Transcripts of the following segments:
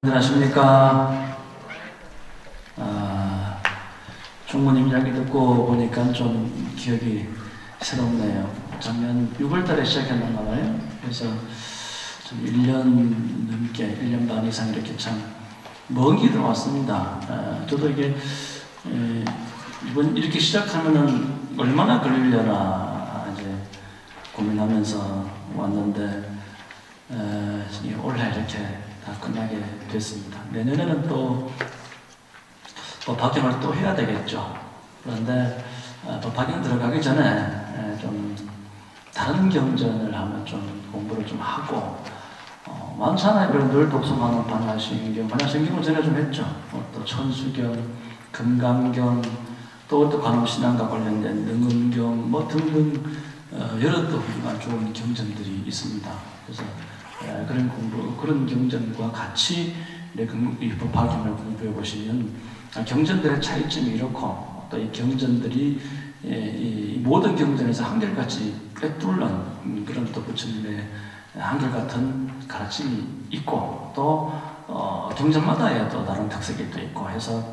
안녕하십니까. 총무님 이야기 듣고 보니까 좀 기억이 새롭네요. 작년 6월달에 시작했나 봐요. 그래서 좀 1년 넘게, 1년 반 이상 이렇게 참 먼 길을 왔습니다. 저도 이게 이번 이렇게 시작하면은 얼마나 걸리려나 이제 고민하면서 왔는데 올해 이렇게 다 끝나게 됐습니다. 내년에는 또 법학경을 또 해야 되겠죠. 그런데 법학경 들어가기 전에 좀 다른 경전을 하면 좀 공부를 좀 하고 많잖아요. 그런 늘 독서하는 반야신경, 반야신경은 전에 좀 했죠. 또 천수경, 금강경, 또 관음신앙과 관련된 능음경 뭐 등등 여러 또 훌륭한 좋은 경전들이 있습니다. 그래서 그런 공부, 그런 경전과 같이 이 법화경을 공부해 보시면 경전들의 차이점이 이렇고 또 이 경전들이 이 모든 경전에서 한결같이 꿰뚫는 그런 또 부처님의 한결같은 가르침이 있고 또 경전마다의 또 다른 특색이 또 있고 해서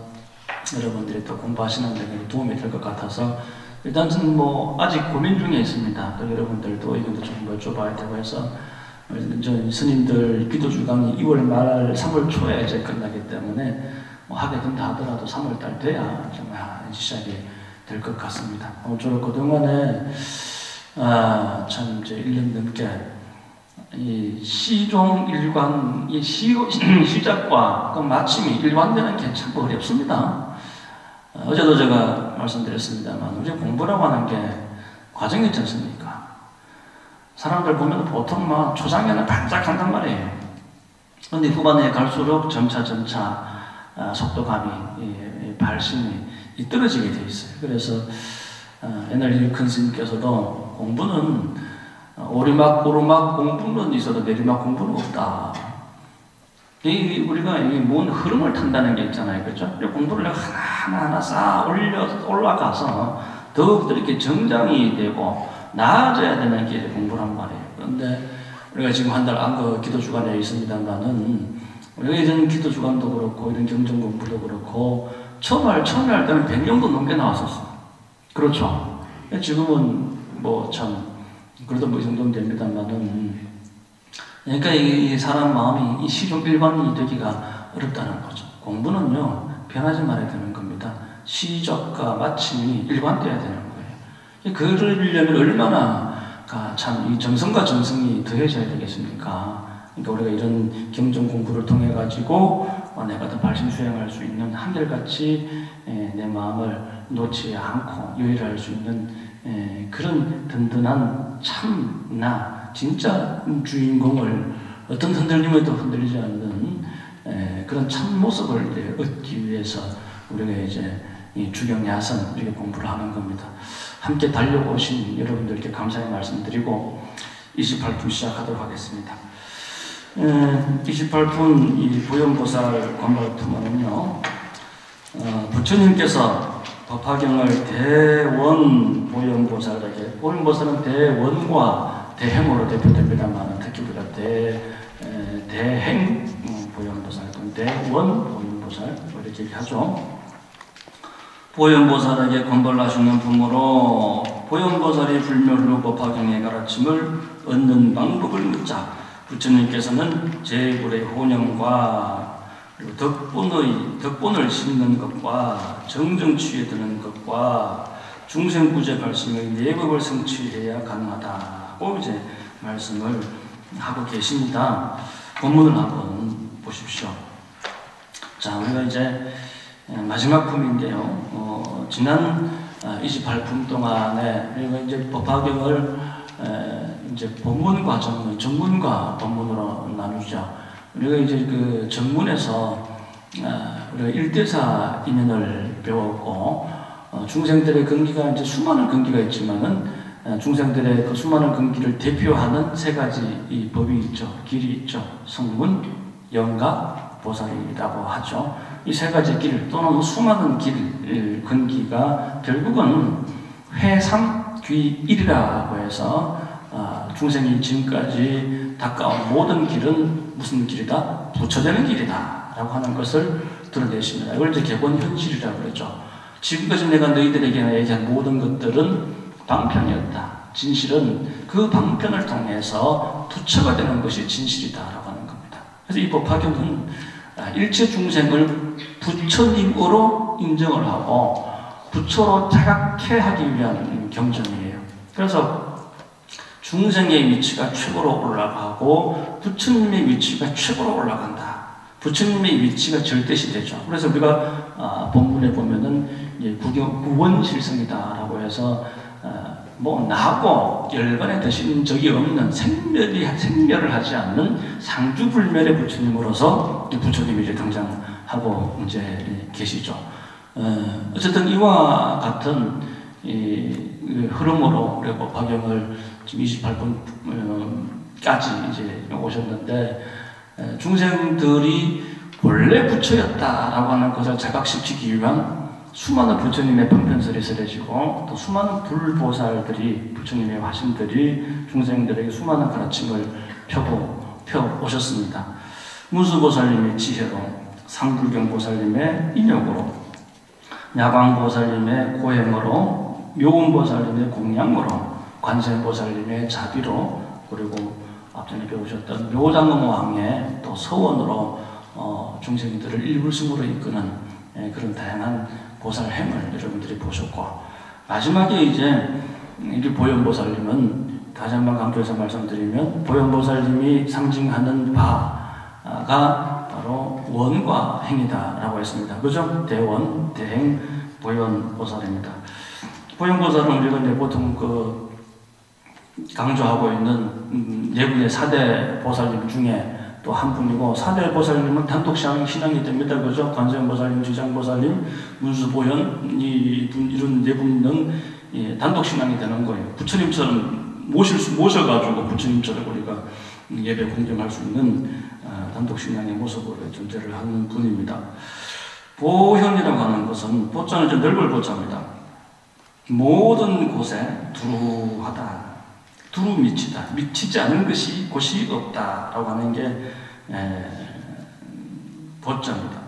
여러분들이 또 공부하시는 데 도움이 될 것 같아서 일단 저는 뭐 아직 고민 중에 있습니다. 또 여러분들도 의견도 좀 여쭤봐야 되고 해서 저 스님들 기도 주강이 2월 말 3월 초에 이제 끝나기 때문에 뭐 하게 된다 하더라도 3월 달 돼야 좀 시작이 될 것 같습니다. 저 그동안에 참 이제 1년 넘게 이 시종 일관 이 시작과 그 마침이 일관되는 게 참 어렵습니다. 어제도 제가 말씀드렸습니다만 우리 공부라고 하는 게 과정이 있지 않습니까? 사람들 보면 보통 막 초장에는 반짝한단 말이에요. 그런데 후반에 갈수록 점차 속도감이 발심이 떨어지게 돼 있어요. 그래서 옛날 큰 스님께서도 공부는 오르막 공부는 있어도 내리막 공부는 없다. 우리가 뭔 흐름을 탄다는 게 있잖아요. 그렇죠? 공부를 하나하나 쌓아 올라가서 더욱더 이렇게 정장이 되고 나아져야 되는 게 공부란 말이에요. 그런데 우리가 지금 한 달 안거 기도 주간에 있습니다만은 우리가 이런 기도 주간도 그렇고 이런 경전 공부도 그렇고 처음 할 때는 100명도 넘게 나왔었어. 그렇죠? 지금은 뭐 참 그래도 뭐 이 정도는 됩니다만은 그러니까 이 사람 마음이 이 시종 일관이 되기가 어렵다는 거죠. 공부는요 변하지 말아야 되는 겁니다. 시작과 마침이 일관돼야 되는 거예요. 그러려면 얼마나 참 이 정성과 정성이 더해져야 되겠습니까? 그러니까 우리가 이런 경전 공부를 통해 가지고 내가 더 발심 수행할 수 있는 한결같이 내 마음을 놓지 않고 유의할 수 있는 그런 든든한 참나 진짜 주인공을 어떤 흔들림에도 흔들리지 않는 그런 참 모습을 얻기 위해서 우리가 이제 이 주경야선 이렇게 공부를 하는 겁니다. 함께 달려오신 여러분들께 감사의 말씀드리고 28분 시작하도록 하겠습니다. 28분 이 보현보살 관발투문은요 부처님께서 법화경을 대원 보현보살에게, 보현보살은 대원과 대행으로 대표됩니다만 특히 우리가 대행 보현보살, 대원 보현보살 이렇게 얘기하죠. 보현보살에게 건벌하시는 품으로 보현보살이 불멸로 법화경의 가르침을 얻는 방법을 묻자 부처님께서는 제불의 혼영과 덕본을 심는 것과 정정취에 드는 것과 중생구제 발심의 내법을 성취해야 가능하다고 이제 말씀을 하고 계십니다. 본문을 한번 보십시오. 자, 우리가 이제 마지막 품인데요. 지난 28품 동안에 우리가 이제 법화경을 이제 본문과 정문과 본문으로 나누죠. 우리가 이제 그 정문에서 우리가 일대사 인연을 배웠고 중생들의 근기가 이제 수많은 근기가 있지만은 중생들의 그 수많은 근기를 대표하는 세 가지 이 법이 있죠. 길이 있죠. 성문, 영각, 보살이라고 하죠. 이 세 가지 길 또는 수많은 길 근기가 결국은 회삼귀일이라고 해서 중생이 지금까지 닦아온 모든 길은 무슨 길이다? 부처되는 길이다 있다라고 하는 것을 드러내십니다. 이걸 이제 객원현실이라고 그러죠. 지금까지 내가 너희들에게 얘기한 모든 것들은 방편이었다. 진실은 그 방편을 통해서 부처가 되는 것이 진실이다라고 하는 겁니다. 그래서 이 법화경은 일체 중생을 부처님으로 인정을 하고 부처로 자각해 하기 위한 경전이에요. 그래서 중생의 위치가 최고로 올라가고 부처님의 위치가 최고로 올라간다. 부처님의 위치가 절대시되죠. 그래서 우리가 본문에 보면은 구원실성이다라고 해서 뭐 나하고 열반에 드신 적이 없는 생멸을 하지 않는 상주불멸의 부처님으로서 부처님이 이제 등장하고 이제 계시죠. 어쨌든 이와 같은 흐름으로 우리가 법화경을 지금 28분까지 이제 오셨는데 중생들이 본래 부처였다라고 하는 것을 자각시키기 위한 수많은 부처님의 방편설이 쓰여지고 또 수많은 불보살들이 부처님의 화신들이 중생들에게 수많은 가르침을 펴 오셨습니다. 문수보살님의 지혜로, 상불경보살님의 인욕으로, 야광보살님의 고행으로, 묘운보살님의 공양으로, 관세음보살님의 자비로, 그리고 앞전에 배우셨던 묘장왕의 또 서원으로 중생들을 일불승으로 이끄는 그런 다양한 보살행을 여러분들이 보셨고, 마지막에 이제 이 보현보살님은 다시 한번 강조해서 말씀드리면 보현보살님이 상징하는 바가 바로 원과 행이다라고 했습니다. 그죠? 대원, 대행, 보현보살입니다. 보현보살은 우리가 이제 보통 강조하고 있는 네 분의 4대 보살님 중에 또 한 분이고, 4대 보살님은 단독 신앙이 됩니다. 그죠? 관세음보살님, 지장보살님, 문수보현, 이런 네 분은 단독 신앙이 되는 거예요. 부처님처럼 모셔가지고 부처님처럼 우리가 예배 공경할 수 있는 단독 신앙의 모습으로 존재를 하는 분입니다. 보현이라고 하는 것은, 보자는 좀 넓을 보자입니다. 모든 곳에 두루하다. 두루 미치다. 미치지 않은 곳이 없다라고 하는 게 보자입니다.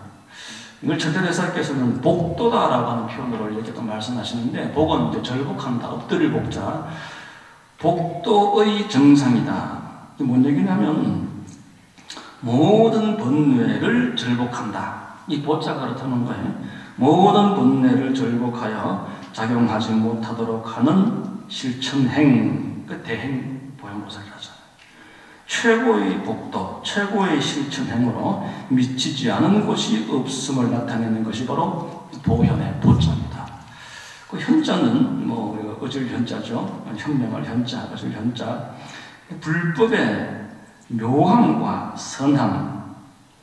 이걸 최대대사께서는 복도다라고 하는 표현으로 이렇게 또 말씀하시는데, 복은 이제 절복한다, 엎드릴 복자. 복도의 정상이다. 이게 뭔 얘기냐면 모든 번뇌를 절복한다. 이 보자가 그렇다는 거예요. 모든 번뇌를 절복하여 작용하지 못하도록 하는 실천행, 그 대행 보현보살이라잖아요. 최고의 복도, 최고의 실천행으로 미치지 않은 곳이 없음을 나타내는 것이 바로 보현의 보자입니다. 그 현자는 우리가 어질 현자죠. 현명할 현자, 어질 현자. 불법의 묘함과 선함,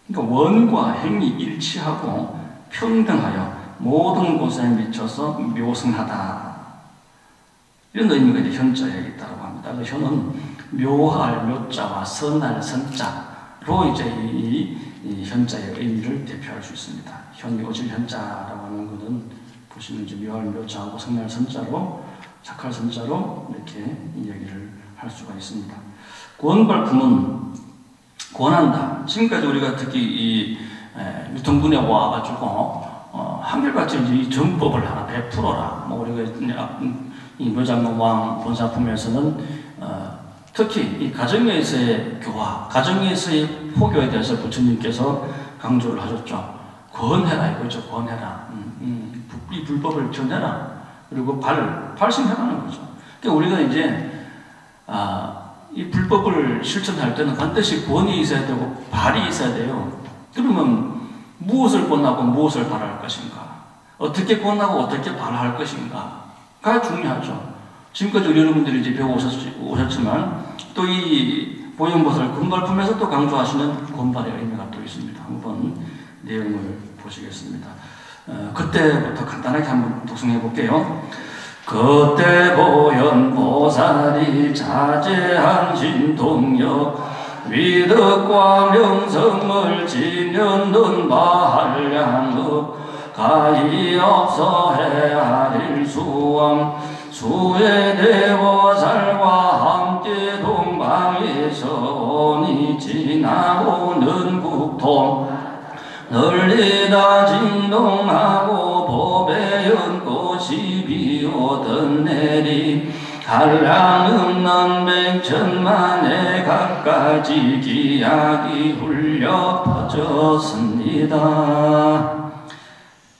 그러니까 원과 행이 일치하고 평등하여 모든 곳에 미쳐서 묘성하다. 이런 의미가 이제 현자에 있다고 합니다. 그래서 현은 묘할 묘자와 선할 선자로 이제 이 현자의 의미를 대표할 수 있습니다. 현묘질 현자라고 하는 것은 보시면 이제 묘할 묘자하고 선할 선자로, 착할 선자로 이렇게 이야기를 할 수가 있습니다. 구원발품은 구원한다. 지금까지 우리가 특히 이 유통분에 와가지고 한결같이 이제 이 정법을 하나 베풀어라. 우리가 이 묘장왕 본사품에서는 특히 이 가정에서의 교화, 가정에서의 포교에 대해서 부처님께서 강조를 하셨죠. 구원해라 이거죠. 구원해라. 이 불법을 전해라. 그리고 발심해라는 거죠. 그러니까 우리가 이제 이 불법을 실천할 때는 반드시 구원이 있어야 되고 발이 있어야 돼요. 그러면 무엇을 권하고 무엇을 발할 것인가? 어떻게 권하고 어떻게 발할 것인가가 중요하죠. 지금까지 우리 여러분들이 이제 배워오셨지만 또 이 보현보살 금발품에서 또 강조하시는 권발의 의미가 또 있습니다. 한번 내용을 보시겠습니다. 그때부터 간단하게 한번 독송해 볼게요. 그때 보현보살이 자제한 신통력 위덕과 명성을 지녔는 바한량의 가히 없어 헤아릴 수엄 수의 대보살과 함께 동방에서 오니 지나오는 국통 널리다 진동하고 법에 연꽃이 비오던 내리 한량 없는 백천만에 갖가지 기약이 hul려 퍼졌습니다.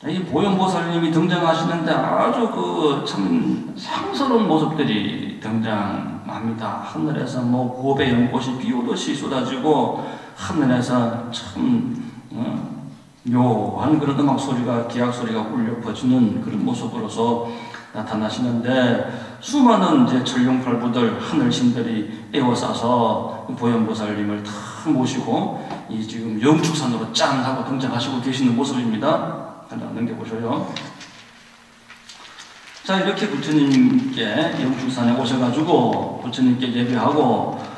이 보현보살님이 등장하시는데 아주 참 상스러운 모습들이 등장합니다. 하늘에서 곱의 연꽃이 비오듯이 쏟아지고 하늘에서 참 묘한 그런 음악 소리가 기악 소리가 울려 퍼지는 그런 모습으로서 나타나시는데 수많은 이제 천룡팔부들 하늘신들이 에워싸서 보현보살님을 다 모시고 이 지금 영축산으로 짠 하고 등장하시고 계시는 모습입니다. 하나 넘겨보셔요. 자, 이렇게 부처님께 영축산에 오셔가지고 부처님께 예배하고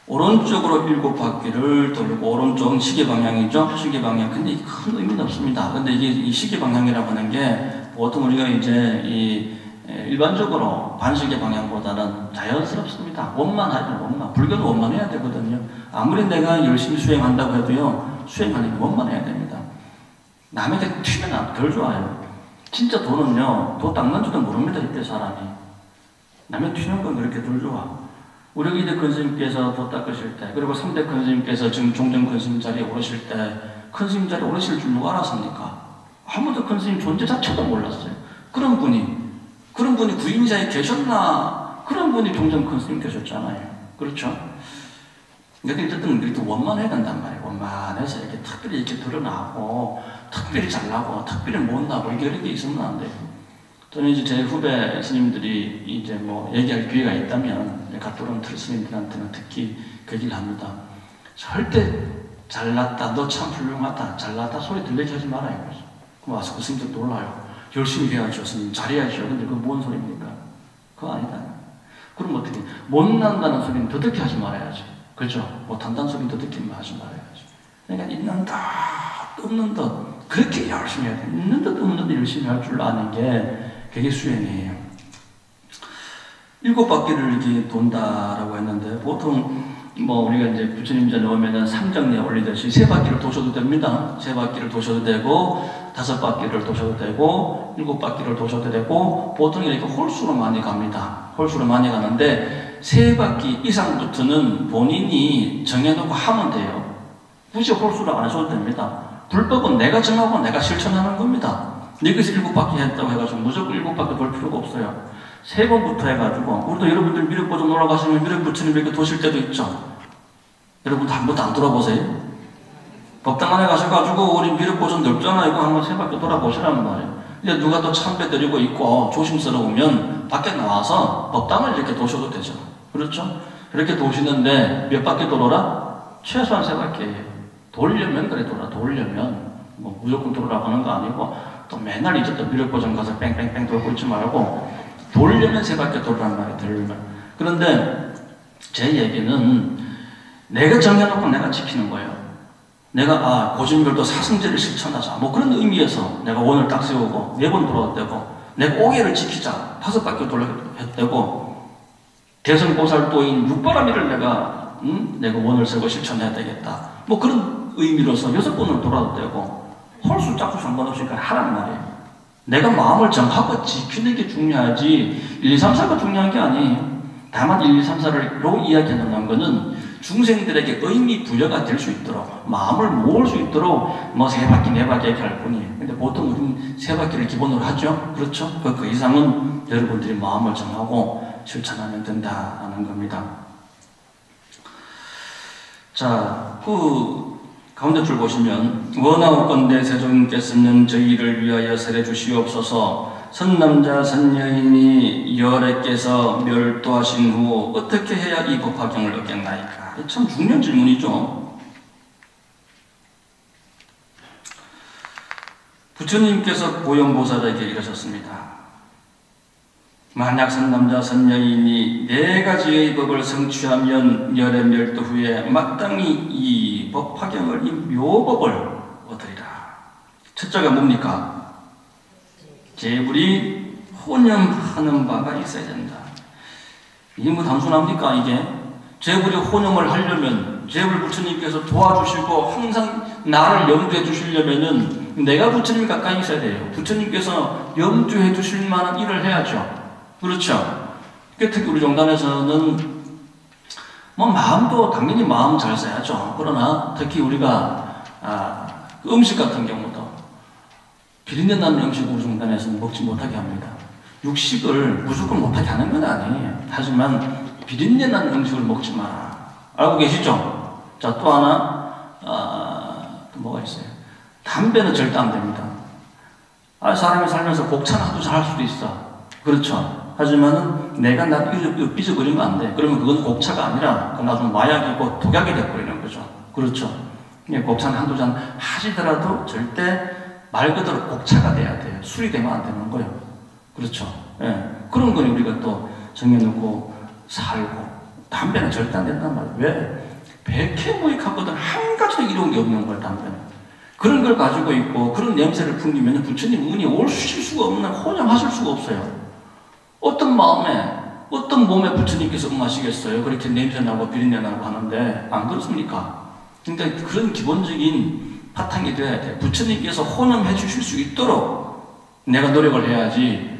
오른쪽으로 7바퀴를 돌고, 오른쪽 시계방향이죠. 시계방향. 근데 이게 큰 의미는 없습니다. 근데 이게 이 시계방향이라고 하는 게 보통 우리가 이제 일반적으로 반시계 방향보다는 자연스럽습니다. 원만하죠, 원만. 불교는 원만해야 되거든요. 아무리 내가 열심히 수행한다고 해도요, 수행하는 게 원만해야 됩니다. 남에게 튀면 덜 좋아요. 진짜 돈은요, 돈 닦는 줄도 모릅니다, 이때 사람이. 남의 튀는 건 그렇게 덜 좋아. 우리 2대 큰 스님께서 도 닦으실 때, 그리고 3대 큰 스님께서 지금 종전 큰 스님 자리에 오르실 때, 큰 스님 자리에 오르실 줄 누가 알았습니까? 아무도 큰 스님 존재 자체도 몰랐어요. 그런 분이 구인자에 계셨나? 그런 분이 종전 큰 스님 계셨잖아요. 그렇죠? 근데 어쨌든 이렇게 원만해야 된단 말이에요. 원만해서 이렇게 특별히 이렇게 드러나고, 특별히 잘나고, 특별히 못나고, 이런 게 있으면 안 돼요. 저는 이제 제 후배 스님들이 이제 얘기할 기회가 있다면, 갓도론 스님들한테는 특히 그 얘기를 합니다. 절대 잘났다, 너 참 훌륭하다, 잘났다 소리 들리게 하지 말아요. 그럼 와서 그 스님들 놀라요. 열심히 해야죠, 스님. 잘해야죠. 근데 그건 뭔 소리입니까? 그거 아니다. 그럼 어떻게? 못난다는 소리는 더 듣게 하지 말아야죠. 그렇죠? 못한다는 소리는 더 듣게 하지 말아야죠. 그러니까 있는 듯, 없는 듯, 그렇게 열심히 해야 돼. 있는 듯, 없는 듯 열심히 할 줄 아는 게 그게 수행이에요. 7바퀴를 이렇게 돈다라고 했는데, 보통 우리가 이제 부처님 전에 오면은 삼정리에 올리듯이 3바퀴를 도셔도 됩니다. 3바퀴를 도셔도 되고, 5바퀴를 도셔도 되고, 7바퀴를 도셔도 되고, 보통 이렇게 홀수로 많이 갑니다. 홀수로 많이 가는데, 3바퀴 이상부터는 본인이 정해놓고 하면 돼요. 굳이 홀수로 안 하셔도 됩니다. 불법은 내가 정하고 내가 실천하는 겁니다. 여기서 7바퀴 했다고 해가지고 무조건 7바퀴 돌 필요가 없어요. 3번부터 해가지고, 우리도 여러분들 미륵보존 올라가시면 미륵 부처님 이렇게 도실 때도 있죠. 여러분 한 번도 안 돌아보세요? 법당안에 가셔가지고 우리 미륵보존 넓잖아, 이거 한번 3바퀴 돌아보시라는 말이에요. 이제 누가 또 참배 드리고 있고 조심스러우면 밖에 나와서 법당을 이렇게 도셔도 되죠. 그렇죠? 이렇게 도시는데 몇 바퀴 돌아라? 최소한 3바퀴예요. 돌려면 그래 돌려면 무조건 돌으라고 하는 거 아니고, 또 맨날 이제 또 미륵보존 가서 뺑뺑뺑 돌고 있지 말고 돌려면 3바퀴 돌으란 말이에요. 돌려면. 그런데 제 얘기는 내가 정해놓고 내가 지키는 거예요. 내가 고진별도 사승제를 실천하자, 그런 의미에서 내가 원을 딱 세우고 4번 돌아도 되고, 내가 5개를 지키자 5바퀴 돌아도 되고, 대성보살도인 육바라밀을 내가 원을 세우고 실천해야 되겠다, 그런 의미로서 6번을 돌아도 되고, 홀수 짝수 상관없이 하란 말이에요. 내가 마음을 정하고 지키는 게 중요하지 1, 2, 3, 4가 중요한 게 아니에요. 다만 1, 2, 3, 4로 이야기해 놓는 거는 중생들에게 의미 부여가 될 수 있도록, 마음을 모을 수 있도록 3바퀴, 4바퀴 이렇게 할 뿐이에요. 근데 보통 우리는 3바퀴를 기본으로 하죠. 그렇죠? 그 이상은 여러분들이 마음을 정하고 실천하면 된다는 겁니다. 자, 가운데 줄 보시면, 원하옵건대 세존께서는 저희를 위하여 설해 주시옵소서. 선남자 선여인이 열애께서 멸도하신 후 어떻게 해야 이 법화경을 얻겠나이까? 참 중요한 질문이죠. 부처님께서 보현보살에게 이러셨습니다. 만약 선남자 선여인이 4가지의 법을 성취하면 열애 멸도 후에 마땅히 이 법화경을, 이 묘법을 얻으리라. 첫째가 뭡니까? 재불이 혼염하는 바가 있어야 된다. 이게 단순합니까, 이게? 재불이 혼염을 하려면 제발 부처님께서 도와주시고 항상 나를 염두해 주시려면은 내가 부처님 가까이 있어야 돼요. 부처님께서 염두해 주실 만한 일을 해야죠. 그렇죠? 특히 우리 종단에서는 뭐 마음도 당연히 마음 잘 써야죠. 그러나 특히 우리가 음식 같은 경우도 비린내 나는 음식 우리 종단에서는 먹지 못하게 합니다. 육식을 무조건 못하게 하는 건 아니에요. 하지만 비린내 나는 음식을 먹지 마라. 알고 계시죠? 자, 또 하나 또 뭐가 있어요? 담배는 절대 안 됩니다. 사람이 살면서 곡차는 아주 잘할 수도 있어. 그렇죠? 하지만은 내가 삐져버리면 안 돼. 그러면 그건 곡차가 아니라 나도 마약이고 독약이 돼버리는 거죠. 그렇죠? 곡차는 한두 잔 하시더라도 절대 말 그대로 곡차가 돼야 돼요. 술이 되면 안 되는 거예요. 그렇죠? 예. 그런 건 우리가 또 정해놓고 살고, 담배는 절대 안 된단 말이에요. 왜? 백해무익하거든. 한 가지도 이로운 게 없는 거예요, 담배는. 그런 걸 가지고 있고, 그런 냄새를 풍기면 부처님 은이 오실 수가 없는, 혼용하실 수가 없어요. 어떤 마음에, 어떤 몸에 부처님께서 응하시겠어요? 그렇게 냄새나고 비린내 나고 하는데, 안 그렇습니까? 그러니까 그런 기본적인 바탕이 되어야 돼요. 부처님께서 혼용해 주실 수 있도록 내가 노력을 해야지,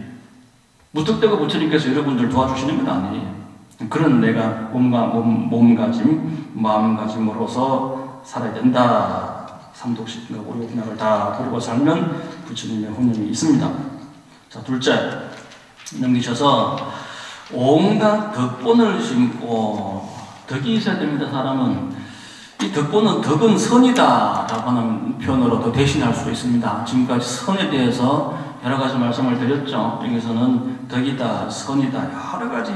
무턱대고 부처님께서 여러분들 도와주시는 건 아니에요. 그런 내가 몸가짐, 마음가짐으로서 살아야 된다. 삼독식과 오욕락을 다 그러고 살면 부처님의 혼연이 있습니다. 자, 둘째, 넘기셔서 온갖 덕본을 심고, 덕이 있어야 됩니다. 사람은 이 덕은 선이다 라고 하는 표현으로도 대신할 수도 있습니다. 지금까지 선에 대해서 여러 가지 말씀을 드렸죠. 여기서는 덕이다, 선이다, 여러 가지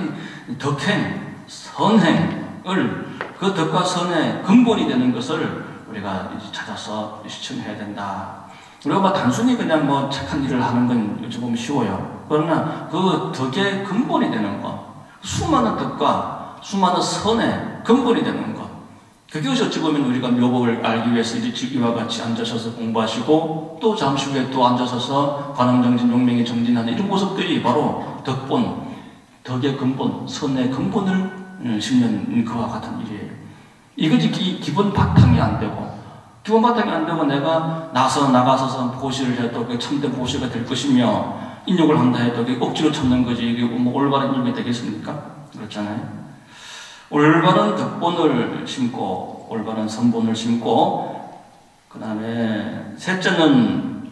덕행, 선행을, 그 덕과 선의 근본이 되는 것을 우리가 이제 찾아서 실천해야 된다. 우리가 단순히 그냥 착한 일을 하는 건 어찌 보면 쉬워요. 그러나 그 덕의 근본이 되는 것, 수많은 덕과 수많은 선의 근본이 되는 것, 그것이 어찌 보면 우리가 묘법을 알기 위해서 이와 같이 앉으셔서 공부하시고, 또 잠시 후에 또 앉아서서 관음정진, 용맹이 정진하는 이런 모습들이 바로 덕본, 덕의 근본, 선의 근본을 심는 그와 같은 일이에요. 이것이 기본 바탕이 안 되고, 기본 바탕이 안 되고 내가 나가서서 보시를 해도 그 참된 보시가 될 것이며, 인욕을 한다 해도 억지로 참는 거지, 이게 올바른 인욕이 되겠습니까? 그렇잖아요. 올바른 덕본을 심고, 올바른 선본을 심고, 그 다음에 셋째는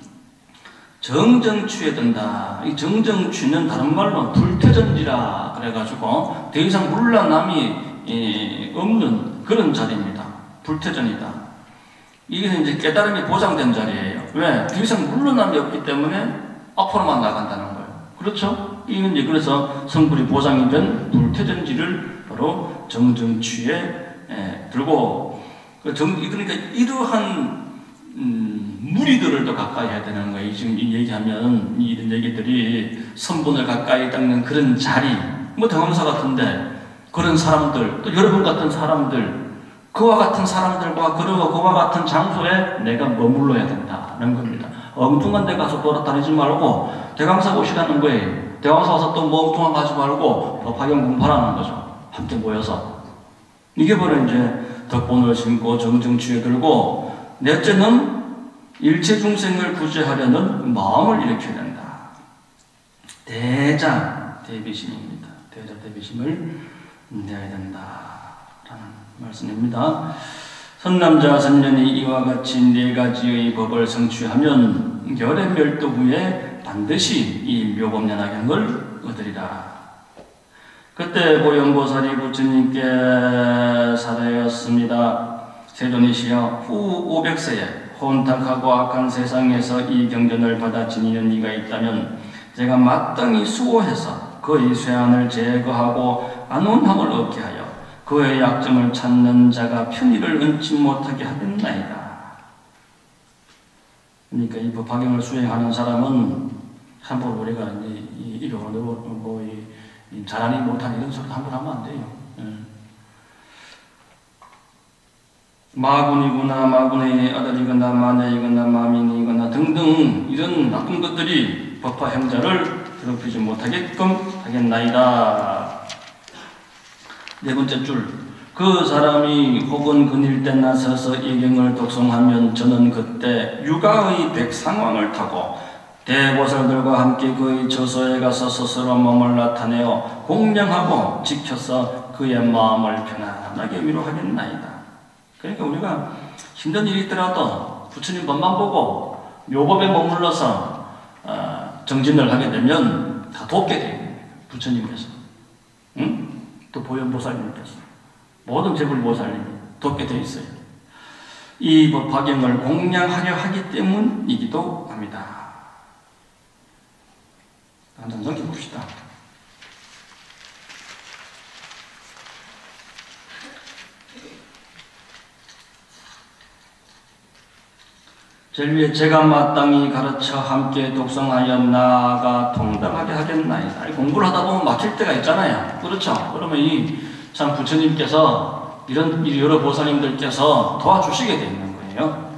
정정취해야 된다. 이 정정취는 다른 말로 불태전지라 그래가지고 더 이상 물러남이 없는 그런 자리입니다. 불태전이다. 이게 이제 깨달음이 보장된 자리예요. 왜? 더 이상 물러남이 없기 때문에 앞으로만 나간다는 거예요. 그렇죠? 이건 이제 그래서 성불이 보장이 된 불태전지를 바로 정정취에 들고, 그러니까 이러한 무리들을 또 가까이 해야 되는 거예요. 지금 얘기하면 이런 얘기들이 선본을 가까이 닦는 그런 자리, 대왕사 같은데 그런 사람들, 또 여러분 같은 사람들, 그와 같은 사람들과 그리고 그와 같은 장소에 내가 머물러야 된다는 겁니다. 엉뚱한 데 가서 돌아다니지 말고 대강사 오시라는 거예요. 대강사 와서 또 엉뚱한 거 하지 말고 법화경 공부하라는 거죠. 함께 모여서. 이게 바로 이제 덕본을 심고 정정취에 들고, 넷째는 일체 중생을 구제하려는 마음을 일으켜야 된다. 대자 대비심입니다. 대자 대비심을 내야 된다라는 말씀입니다. 선남자 선년이 이와 같이 네 가지의 법을 성취하면 열애멸도 후에 반드시 이 묘법연화경을 얻으리라. 그때 고연보살이 부처님께 사대였습니다. 세존이시여, 후 500세에 혼탁하고 악한 세상에서 이 경전을 받아 지니는 이가 있다면 제가 마땅히 수호해서 그의 쇠한을 제거하고 안온함을 얻게 하여 그의 약점을 찾는 자가 편의를 얻지 못하게 하겠나이다. 그러니까 이 법화경을 수행하는 사람은 함부로 우리가 잘하니 못하니 이런 소리 함부로 하면 안 돼요. 마군이거나 마군의 아들이거나 마녀이거나 마민이거나 등등 이런 나쁜 것들이 법화 행자를 괴롭히지 못하게끔 하겠나이다. 네 번째 줄, 그 사람이 혹은 그닐때 나서서 예경을 독송하면 저는 그때 유가의 백상왕을 타고 대보살들과 함께 그의 저소에 가서 스스로 몸을 나타내어 공양하고 지켜서 그의 마음을 편안하게 위로하겠나이다. 그러니까 우리가 힘든 일이 있더라도 부처님 법만 보고 묘법에 머물러서 정진을 하게 되면 다 돕게 돼요. 부처님께서, 응? 또 보현보살님께서, 모든 제불보살님이 돕게 되어 있어요. 이 법화경을 공양하려 하기 때문이기도 합니다. 한번 넘겨봅시다. 제일 위에 제가 마땅히 가르쳐 함께 독성하여 나아가 통달하게 하겠나이다. 공부를 하다 보면 막힐 때가 있잖아요. 그렇죠? 그러면 이 참 부처님께서 이런 여러 보살님들께서 도와주시게 되는 거예요.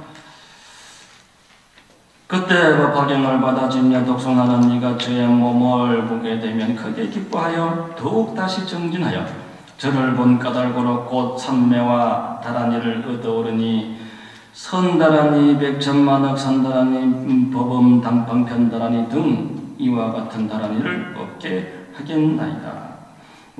그때 법화경을 받아지며 독송하는 이가 저의 몸을 보게 되면 크게 기뻐하여 더욱 다시 정진하여 저를 본 까닭으로 곧 삼매와 다란이를 얻어오르니 선다란이 백천만억 선다란이 법음 당방편다란이 등 이와 같은 다란이를 얻게 하겠나이다.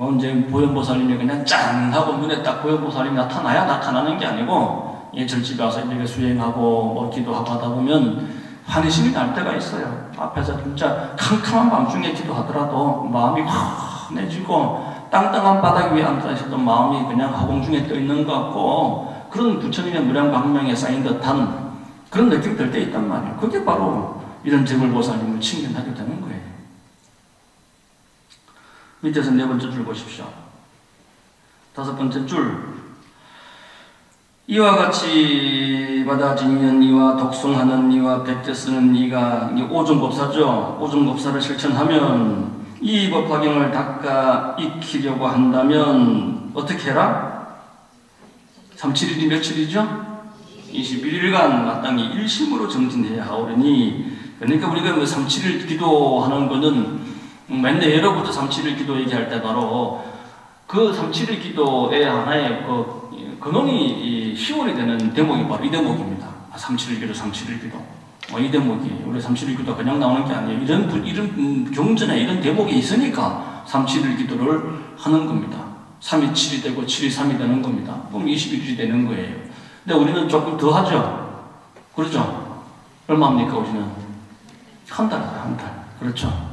뭐 이제 보현보살님이 그냥 짠 하고 눈에 딱 보현보살님이 나타나야 나타나는 게 아니고 이 절집에 와서 이렇게 수행하고 뭐 기도하고 하다 보면 환희심이 날 때가 있어요. 앞에서 진짜 캄캄한 밤중에 기도하더라도 마음이 환해지고 땅땅한 바닥 위에 앉아 있었던 마음이 그냥 허공 중에 떠 있는 것 같고 그런 부처님의 무량광명에 쌓인 듯한 그런 느낌이 들 때 있단 말이에요. 그게 바로 이런 제불보살님을 칭견하게 되는 거예요. 밑에서 네 번째 줄 보십시오. 다섯 번째 줄. 이와 같이 받아지는 이와 독송하는 이와 백제 쓰는 이가 오종법사죠. 오종법사를 실천하면 이 법화경을 닦아 익히려고 한다면 어떻게 해라? 37일이 며칠이죠? 21일간 마땅히 일심으로 정진해야 하오르니 그러니까 우리가 37일 기도하는 거는 맨날 예로부터 37일 기도 얘기할 때 바로 그 37일 기도의 하나의 근원이 시원이 되는 대목이 바로 이 대목입니다. 37일 기도, 37일 기도. 이 대목이 우리 37일 기도 그냥 나오는 게 아니에요. 이런 경전에 이런 대목이 있으니까 37일 기도를 하는 겁니다. 3이 7이 되고 7이 3이 되는 겁니다. 그럼 21일이 되는 거예요. 근데 우리는 조금 더 하죠. 그렇죠? 얼마입니까 우리는? 한 달이에요. 한 달. 그렇죠?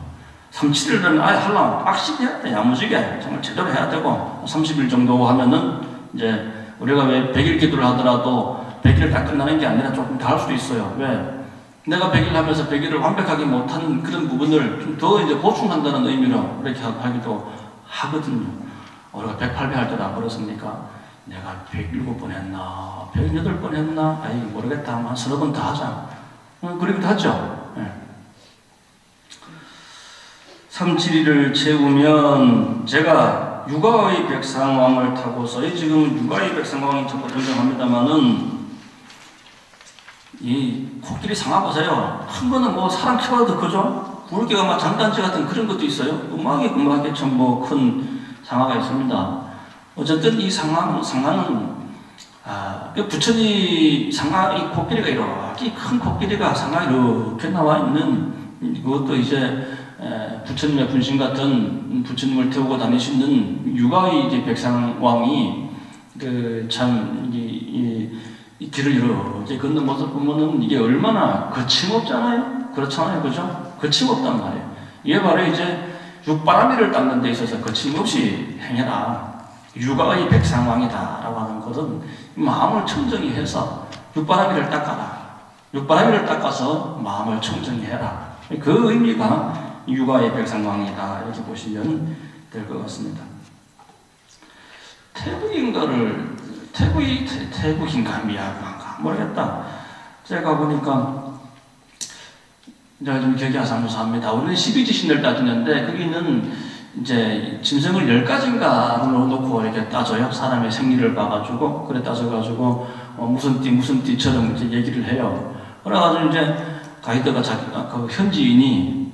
37일은 아예 하려면 빡시게 해야 돼. 야무지게. 정말 제대로 해야 되고 30일 정도 하면은 이제 우리가 왜 100일 기도를 하더라도 100일 다 끝나는 게 아니라 조금 더 할 수도 있어요. 왜? 내가 100일 하면서 100일을 완벽하게 못한 그런 부분을 좀 더 이제 보충한다는 의미로 이렇게 하기도 하거든요. 우리가 108배 할 때도 안 그렇습니까? 내가 107번 했나? 108번 했나? 아이 모르겠다. 한 서너 번 더 하자. 그러기도 하죠. 네. 37일을 채우면 제가 유가의 백상왕을 타고서 지금 유가의 백상왕이 자꾸 등장합니다만은 이 코끼리 상하 보세요. 한 번은 뭐 사람 키보다 더 크죠? 굵기가 막 장단지 같은 그런 것도 있어요. 음악에 참 뭐 큰 상하가 있습니다. 어쨌든 이 상하는 부처님 상하 이 코끼리가 이렇게 큰 코끼리가 상하 이렇게 나와 있는 그것도 이제 부처님의 분신 같은 부처님을 태우고 다니시는 유가의 이제 백상왕이 이 길을 이렇게 걷는 모습 보면은 이게 얼마나 거침없잖아요. 그렇잖아요, 그죠? 거침없단 말이에요. 이게 바로 이제 육바라밀을 닦는 데 있어서 거침없이 행해라. 유가의 백상왕이다라고 하는 것은 마음을 청정히 해서 육바라밀을 닦아라. 육바라밀을 닦아서 마음을 청정히 해라. 그 의미가 유가의 백상왕이다 이렇게 보시면 될 것 같습니다. 태국인가 미야가인가 모르겠다. 제가 보니까 제가 좀 기억이 아사무사합니다. 우리는 12지신을 따지는데 거기는 이제 짐승을 10가지인가 놓고 이렇게 따져요. 사람의 생리를 봐가지고 그래 따져가지고 무슨 띠처럼 이제 얘기를 해요. 그래가지고 이제 가이드가 그 현지인이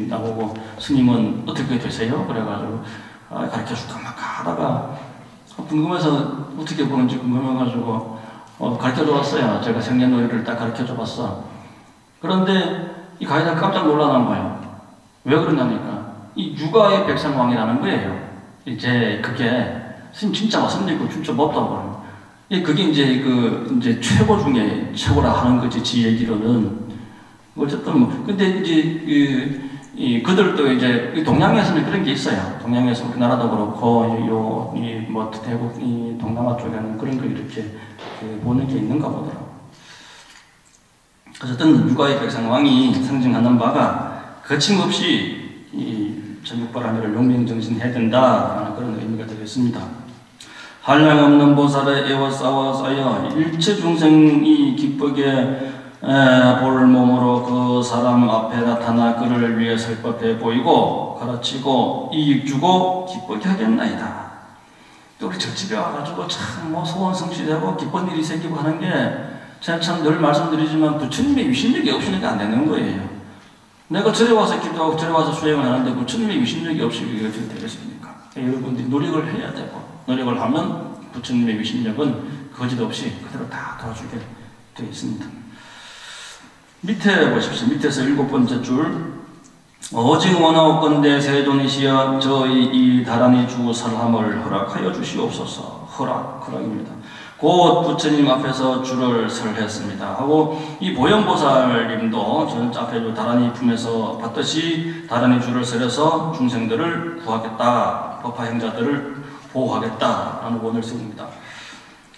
나보고 스님은 어떻게 되세요? 그래가지고 가르쳐줄까 막 하다가 궁금해서 어떻게 보는지 궁금해가지고 가르쳐줘 봤어요. 제가 생년월일을 딱 가르쳐줘 봤어. 그런데 이 가이드가 깜짝 놀라는 거예요. 왜 그러냐니까 이 육아의 백성왕이라는 거예요. 이제 그게 진짜 맞습니까? 진짜 맞다고. 그게 이제 최고 중에 최고라 하는 거지, 지 얘기로는. 어쨌든 근데 이제 그들도 이제 동양에서는 그런 게 있어요. 동양에서 우리나라도 그렇고 대국 동남아 쪽에는 그런 거 이렇게 보는 게 있는가 보더라고. 어쨌든 육아의 백성왕이 상징하는 바가 거침없이 이 전육바라밀을 용맹정신해야 된다라는 그런 의미가 되겠습니다. 한량없는 보살의 애워싸워 쌓여 일체 중생이 기쁘게 볼 몸으로 그 사람 앞에 나타나 그를 위해 설법해 보이고 가르치고 이익 주고 기쁘게 하겠나이다. 또 우리 저집에 와가지고 참 소원 성취되고 기쁜 일이 생기고 하는 게 제가 참 늘 말씀드리지만 부처님의 유심력이 없으니까 안 되는 거예요. 내가 절에 와서 기도하고 절에 와서 수행을 하는데 부처님의 유심력이 없이 이게 어떻게 되겠습니까? 그러니까 여러분들이 노력을 해야 되고 노력을 하면 부처님의 유심력은 거짓없이 그대로 다 도와주게 되어 있습니다. 밑에 보십시오. 밑에서 7번째 줄. 오직 원하옵건대 세존이시여 저희 이 다란이 주 설함을 허락하여 주시옵소서. 허락입니다. 곧 부처님 앞에서 줄을 설했습니다. 하고 이 보현보살님도 저는 앞에 다란이 품에서 봤듯이 다란이 줄을 설해서 중생들을 구하겠다, 법화행자들을 보호하겠다라는 원을 세웁니다.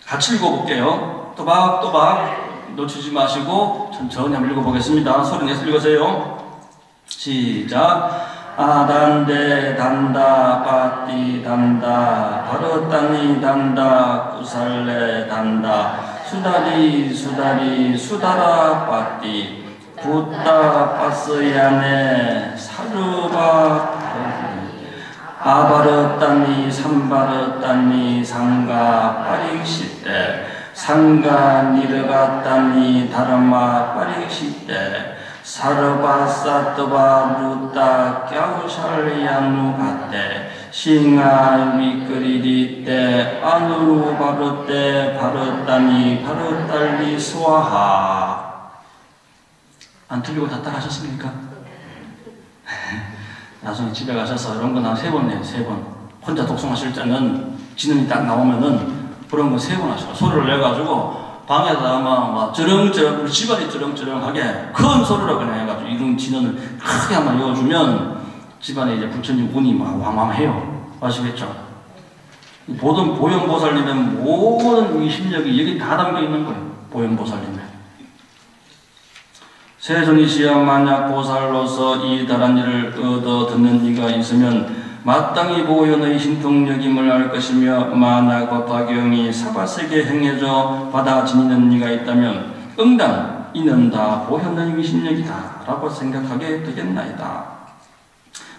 같이 읽어볼게요. 또박또박 놓치지 마시고 천천히 한번 읽어보겠습니다. 소리 내서 읽으세요. 시작. 아단데 단다 빠띠 단다 바르따니 단다 꾸살레 단다 수다리 수다라 빠띠 붓다 빠스야네 사르바 아바르따니 삼바르따니 상가 빠릭시떼 상가 니르가따니 다르마 빠릭시떼 사르바사트바 루타 갸우샬리야누 가테 싱아 미끄리리 때 아누루 바르때 바르따니 바르딸리 스와하. 안 틀리고 다 따라하셨습니까? 나중에 집에 가셔서 이런 거 한 3번 내요. 3번. 혼자 독송하실 때는 진음이 딱 나오면은 그런 거 3번 하시고 소리를 내가지고 방에다가 막 저렁저렁 집안이 저렁저렁하게 큰 소리로 그냥 해가지고 이런 진원을 크게 한번 이어주면 집안에 이제 부처님 운이 막 왕왕해요. 아시겠죠? 보현보살님의 모든 이 심력이 여기 다 담겨 있는 거예요. 보현보살님의. 세존이시여 만약 보살로서 이 다란 일을 얻어 듣는 이가 있으면 마땅히 보현의 신통력임을 알 것이며 만약 법화경이 사바세게 행해져 받아 지니는 이가 있다면 응당 이는 다 보현의 위신력이다 라고 생각하게 되겠나이다.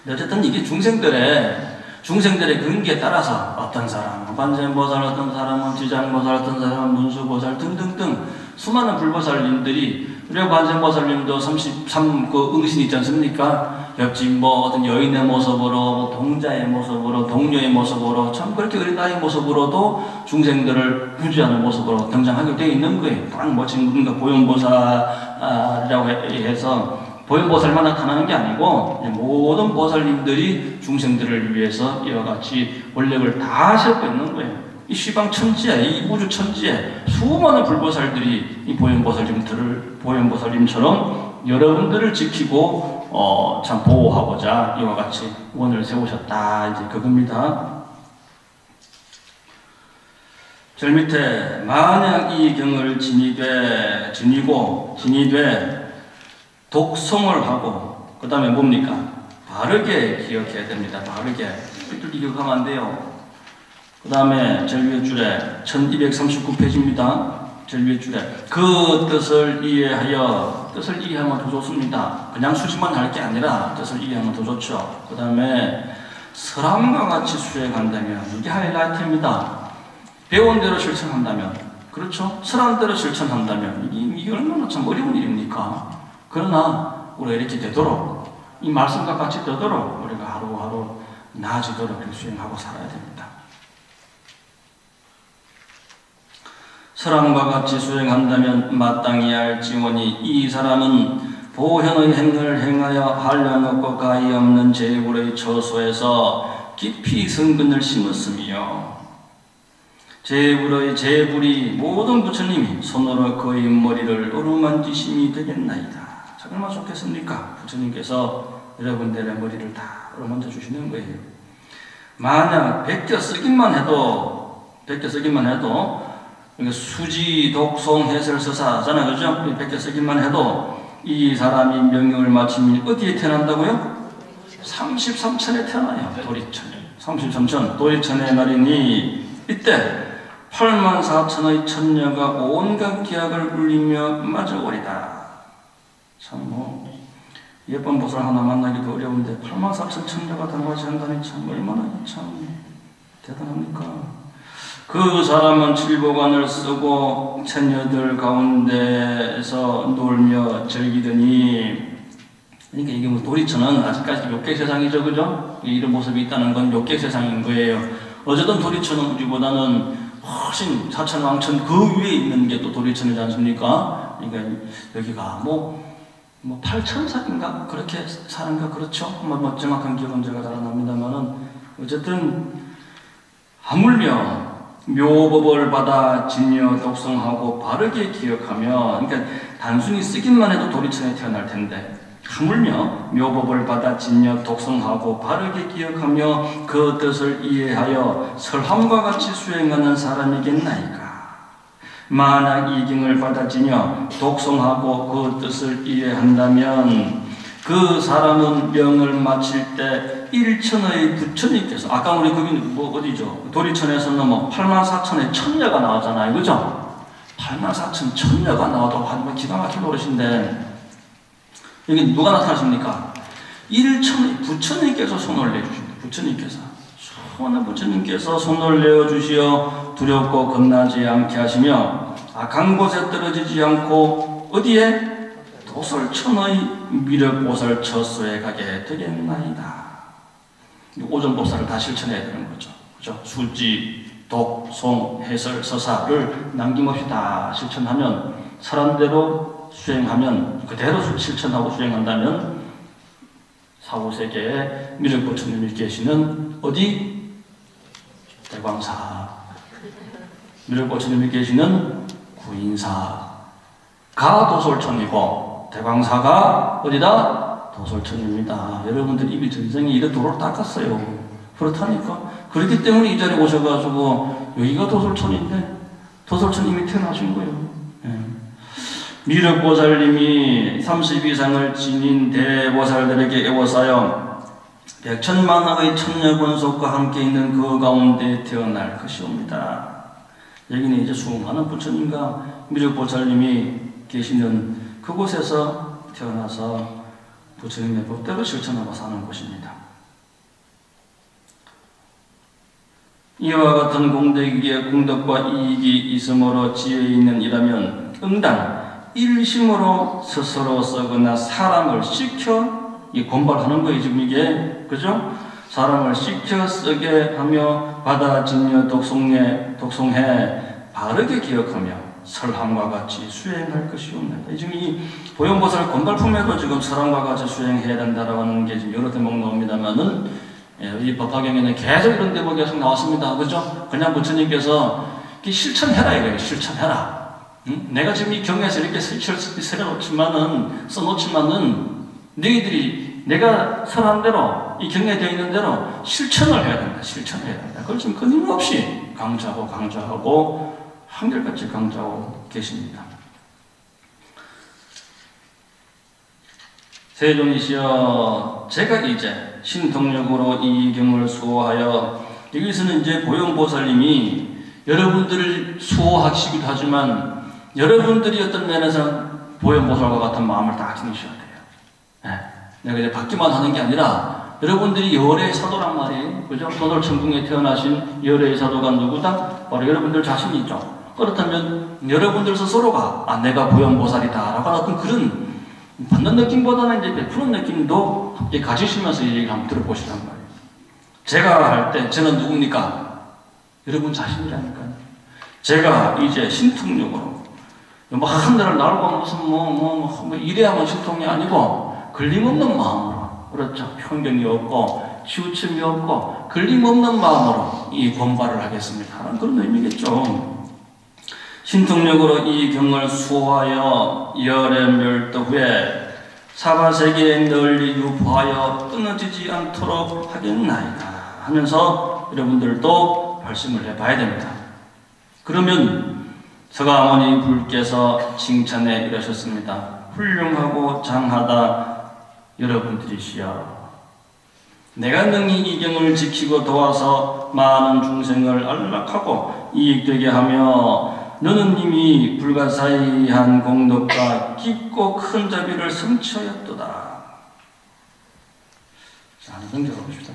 어쨌든 이게 중생들의 근기에 따라서 어떤 사람은 관세음보살, 어떤 사람은 지장보살, 어떤 사람은 문수보살 등등등 수많은 불보살님들이 우리가 관세음보살님도 33 응신 있지 않습니까? 옆집 어떤 여인의 모습으로 동자의 모습으로 동료의 모습으로 참 그렇게 어린 나의 모습으로도 중생들을 구제하는 모습으로 등장하게 되어 있는 거예요. 딱 멋진 분과 보현보살이라고 해서 보현보살만 나타나는 게 아니고 모든 보살님들이 중생들을 위해서 이와 같이 원력을 다 싣고 있는 거예요. 이 시방천지에, 이 우주천지에 수많은 불보살들이 이 보현보살님처럼 여러분들을 지키고 참 보호하고자 이와 같이 원을 세우셨다. 이제 그겁니다. 절 밑에 만약 이 경을 지니고 독송을 하고 그 다음에 뭡니까? 바르게 기억해야 됩니다. 바르게 삐뚤게 기억하면 안 돼요. 그 다음에 절 위에 줄에 1239페이지입니다. 절 위에 줄에 그 뜻을 이해하면 더 좋습니다. 그냥 수집만 할 게 아니라 뜻을 이해하면 더 좋죠. 그 다음에 설함과 같이 수행한다면 이게 하이라이트입니다. 배운 대로 실천한다면, 그렇죠? 설한 대로 실천한다면 이게 얼마나 참 어려운 일입니까? 그러나 우리가 이렇게 되도록 이 말씀과 같이 되도록 우리가 하루하루 나아지도록 수행하고 살아야 됩니다. 사람과 같이 수행한다면 마땅히 알지오니 이 사람은 보현의 행을 행하여 한량 없고 가히 없는 재불의 처소에서 깊이 성근을 심었으며 재불이 모든 부처님이 손으로 그의 머리를 어루만지심이 되겠나이다. 자, 얼마나 좋겠습니까? 부처님께서 여러분들의 머리를 다 어루만져 주시는 거예요. 만약 베껴 쓰기만 해도 수지, 독송, 해설, 서사잖아요. 그죠? 베껴 쓰기만 해도 이 사람이 명령을 마치면 어디에 태어난다고요? 33천에 태어나요. 도리천에. 33천. 도리천의 날이니 이때 84,000의 천녀가 온갖 기약을 울리며 맞아오리다. 참 예쁜 보살 하나 만나기도 어려운데 84,000 천녀가 다 맞이한다니 참 얼마나 참 대단합니까? 그 사람은 칠보관을 쓰고 천녀들 가운데서 놀며 즐기더니, 그러니까 이게 도리천은 아직까지 욕계 세상이죠, 그죠? 이런 모습이 있다는 건 욕계 세상인 거예요. 어쨌든 도리천은 우리보다는 훨씬 사천왕천 그 위에 있는 게 또 도리천이지 않습니까? 그러니까 여기가 뭐 8천살인가 그렇게 사는가 그렇죠? 정확한 기억은 제가 잘 안 납니다만은 어쨌든 하물며 묘법을 받아 진여 독성하고 바르게 기억하며, 그러니까 단순히 쓰기만 해도 도리천에 태어날 텐데 하물며 묘법을 받아 진여 독성하고 바르게 기억하며 그 뜻을 이해하여 설함과 같이 수행하는 사람이겠나이까. 만약 이 경을 받아 진여 독성하고 그 뜻을 이해한다면 그 사람은 명을 마칠 때 일천의 부처님께서, 아까 우리 거기 어디죠? 도리천에서는 84,000의 천녀가 나오잖아요, 그죠? 84,000 천녀가 나와도 하지만 기가 막힌 노릇인데 여기 누가 나타나십니까? 일천의 부처님께서 손을 내주십니다. 부처님께서 손을 내어주시어 두렵고 겁나지 않게 하시며 악한 곳에 떨어지지 않고 어디에? 도솔천의 미륵보살 처소에 가게 되겠나이다. 오전법사를 다 실천해야 되는 거죠. 그죠? 수지, 독, 송, 해설, 서사를 남김없이 다 실천하면, 사람대로 수행하면, 그대로 실천하고 수행한다면 사후세계에 미륵보처님이 계시는 어디? 대광사. 미륵보처님이 계시는 구인사가 도솔천이고 대광사가 어디다? 도솔천입니다. 여러분들 이미 전생에 이래 도로를 닦았어요. 그렇다니까. 그렇기 때문에 이 자리에 오셔가지고 여기가 도솔천인데 도솔천님이 태어나신 거예요. 미륵보살님이 32상을 지닌 대보살들에게 애워싸여 백천만학의 천녀권속과 함께 있는 그 가운데 태어날 것이옵니다. 여기는 이제 수많은 부처님과 미륵보살님이 계시는 그곳에서 태어나서 부처님의 법대로 실천하고 사는 곳입니다. 이와 같은 공덕이기에 공덕과 이익이 있으므로 지혜 있는 이라면 응당 일심으로 스스로 쓰거나 사람을 시켜 권발하는 거예요. 지금 이게 그죠? 사람을 시켜 쓰게 하며 받아 진여 독송해 바르게 기억하며 설함과 같이 수행할 것이옵니다. 지금 이 보현보살 권발품에도 지금 설함과 같이 수행해야 된다라고 하는 게 지금 여러 대목 나옵니다만은, 이 법화경에는 계속 이런 대목이 계속 나왔습니다. 그죠? 그냥 부처님께서 실천해라 이거예요. 실천해라. 응? 내가 지금 이 경에서 이렇게 써놓지만은 너희들이 내가 설한 대로 이 경에 되어 있는 대로 실천을 해야 된다. 실천해야 된다. 그걸 지금 끊임없이 강조하고 한결같이 강조하고 계십니다. 세존이시여, 제가 이제 신통력으로 이 경을 수호하여, 여기서는 이제 보현보살님이 여러분들을 수호하시기도 하지만 여러분들이 어떤 면에서 보현보살과 같은 마음을 다 지니셔야 돼요. 내가 이제 받기만 하는 게 아니라 여러분들이 열애의 사도란 말이에요. 그죠? 도솔천궁에 태어나신 열애의 사도가 누구다? 바로 여러분들 자신이죠. 그렇다면 여러분들 스스로가 내가 보현보살이다 라고 하는 그런 받는 느낌보다는 이제 베푸는 느낌도 함께 가지시면서 이 얘기를 한번 들어보시란 말이에요. 제가 할 때 저는 누굽니까? 여러분 자신이라니까요. 제가 이제 신통력으로 뭐 하늘을 날고 무슨 뭐 이래야만 신통이 아니고 걸림없는 마음으로, 그렇죠. 편견이 없고 치우침이 없고 걸림없는 마음으로 이 권발을 하겠습니다 하는 그런 의미겠죠. 신통력으로 이 경을 수호하여 열의 멸도 후에 사바세계에 널리 유포하여 끊어지지 않도록 하겠나이다 하면서 여러분들도 발심을 해봐야 됩니다. 그러면 서가모니 불께서 칭찬해 이러셨습니다. 훌륭하고 장하다 여러분들이시여, 내가 능히 이 경을 지키고 도와서 많은 중생을 안락하고 이익되게 하며 너는 이미 불가사의한 공덕과 깊고 큰 자비를 성취하였도다. 자, 넘겨가 봅시다.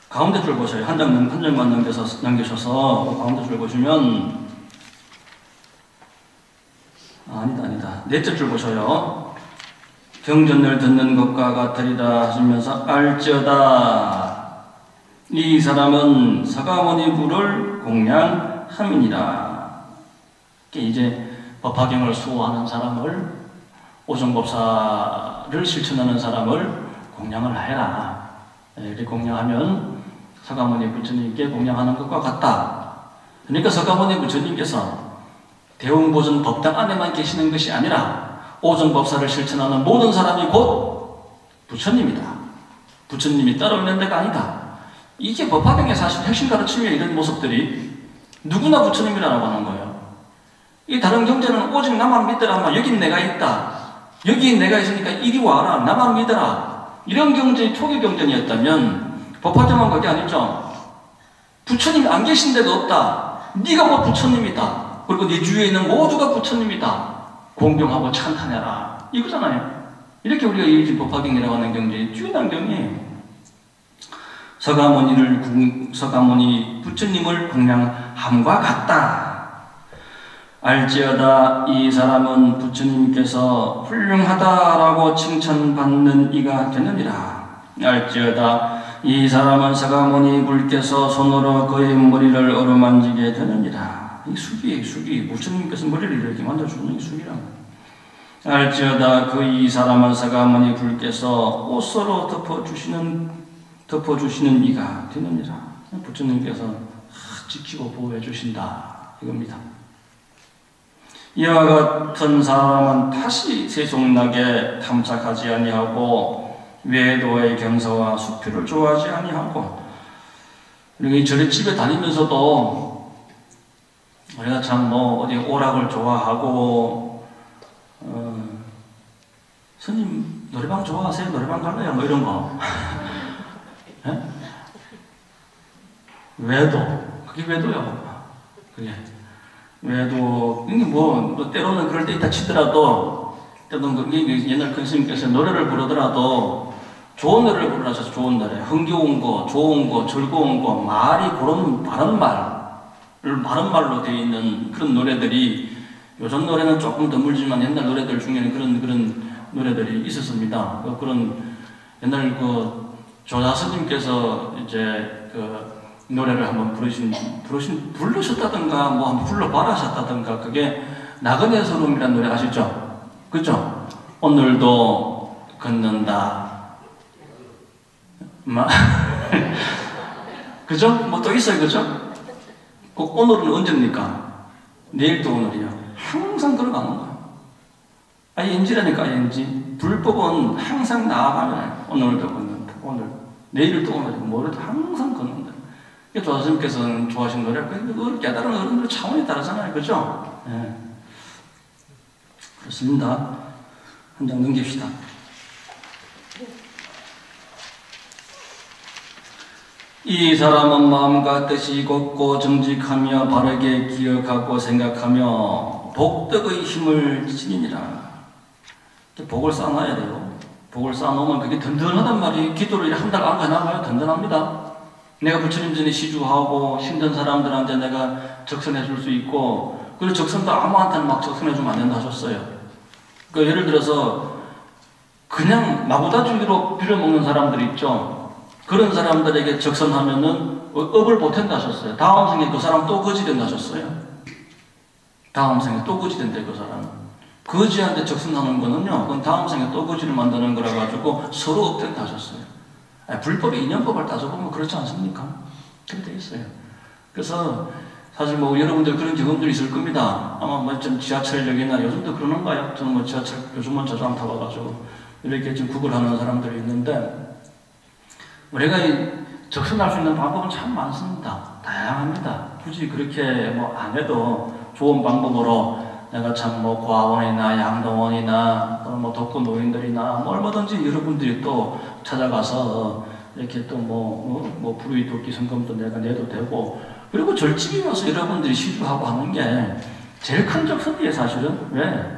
가운데 줄 보세요. 한 장만 넘겨셔서 가운데 줄 보시면, 아니다. 넷째 줄 보셔요. 경전을 듣는 것과 같으리라 하시면서 알지어다. 이 사람은 서가모니 부를 공양함이니라. 이제 법화경을 수호하는 사람을, 오정법사를 실천하는 사람을 공양을 해라. 이렇게 공양하면 서가모니 부처님께 공양하는 것과 같다. 그러니까 서가모니 부처님께서 대웅보전 법당 안에만 계시는 것이 아니라 오정법사를 실천하는 모든 사람이 곧 부처님이다. 부처님이 따로 있는 데가 아니다. 이게 법화경의 사실 핵심 가르침의 이런 모습들이 누구나 부처님이라고 하는 거예요. 이 다른 경제는 오직 나만 믿더라. 여긴 내가 있다. 여기 내가 있으니까 이리 와라. 나만 믿어라. 이런 경전이 초기 경전이었다면 법화경은 그게 아니죠. 부처님이 안 계신 데가 없다. 네가 뭐 부처님이다. 그리고 네 주위에 있는 모두가 부처님이다. 공경하고 찬탄해라. 이거잖아요. 이렇게 우리가 이 법화경이라고 하는 경전이 중요한 경이에요. 서가모니 부처님을 공양함과 같다. 알지어다. 이 사람은 부처님께서 훌륭하다라고 칭찬받는 이가 되느니라. 알지어다. 이 사람은 서가모니 불께서 손으로 그의 머리를 어루만지게 되느니라. 이 숙이에요, 숙이. 부처님께서 머리를 이렇게 만져주는 이 숙이란. 알지어다. 그 이 사람은 서가모니 불께서 옷으로 덮어주시는 이가 되느니라. 부처님께서 지키고 보호해 주신다 이겁니다. 이와 같은 사람은 다시 세속락에 탐착하지 아니하고 외도의 경서와 수표를 좋아하지 아니하고, 그리고 절에 집에 다니면서도 우리가 참 어디 오락을 좋아하고 스님 노래방 좋아하세요? 노래방 갈래요? 뭐 이런 거. 예? 외도, 그게 외도요. 그게 외도, 이게 때로는 그럴 때 있다 치더라도, 때로는 옛날 큰 스님께서 노래를 부르더라도 좋은 노래를 부르라 하셔서 좋은 노래, 흥겨운 거, 좋은 거, 즐거운 거, 말이 그런 바른 말로 되어 있는 그런 노래들이, 요즘 노래는 조금 드물지만 옛날 노래들 중에는 그런 노래들이 있었습니다. 그런 옛날 조자스님께서 이제 노래를 한번 부르셨다든가 뭐 한번 불러봐라셨다든가, 그게 나그네 서름이라는 노래 아시죠? 그죠? 오늘도 걷는다. 그죠? 뭐 또 있어요, 그죠? 오늘은 언제입니까? 내일도 오늘이요. 항상 걸어가는 거야. ING라니까, ING. 불법은 항상 나아가면 오늘도 걷는다. 내일을 또 오늘, 모레도 항상 걷는다. 조사님께서는 좋아하시는 노래가 깨달은 어른들 차원이 다르잖아요. 그죠? 네. 그렇습니다. 한 장 넘깁시다. 이 사람은 마음과 뜻이 곱고 정직하며 바르게 기억하고 생각하며 복덕의 힘을 지니니라. 복을 쌓아놔야 돼요. 복을 쌓아놓으면 그게 든든하단 말이에요. 기도를 한 달 안 가나봐요. 든든합니다. 내가 부처님 전에 시주하고 힘든 사람들한테 내가 적선해 줄 수 있고, 그리고 적선도 아무한테는 막 적선해 주면 안 된다 하셨어요. 그러니까 예를 들어서 그냥 마구다주기로 빌어먹는 사람들 있죠. 그런 사람들에게 적선하면은 업을 보탠다 하셨어요. 다음 생에 그 사람 또 거지 된다 하셨어요. 다음 생에 또 거지 된대, 그 사람은. 거지한테 적선하는 거는요, 그건 다음 생에 또 거지를 만드는 거라 가지고 서로 업된다 하셨어요. 불법의 인연법을 따져보면 그렇지 않습니까? 그렇게 돼 있어요. 그래서 사실 뭐 여러분들 그런 경험들이 있을 겁니다. 아마 뭐 좀 지하철역이나 요즘도 그러는가요? 저는 뭐 지하철 요즘은 자주 안 타봐가지고 이렇게 좀 구걸하는 사람들이 있는데, 우리가 적선할 수 있는 방법은 참 많습니다. 다양합니다. 굳이 그렇게 뭐 안 해도 좋은 방법으로 내가 참 뭐 고아원이나 양동원이나 또는 뭐 독거 노인들이나 뭐 얼마든지 여러분들이 또 찾아가서 이렇게 또 뭐 불의 돕기 성금도 내가 내도 되고, 그리고 절집이 와서 여러분들이 시주하고 하는 게 제일 큰 적선이에요, 사실은. 왜?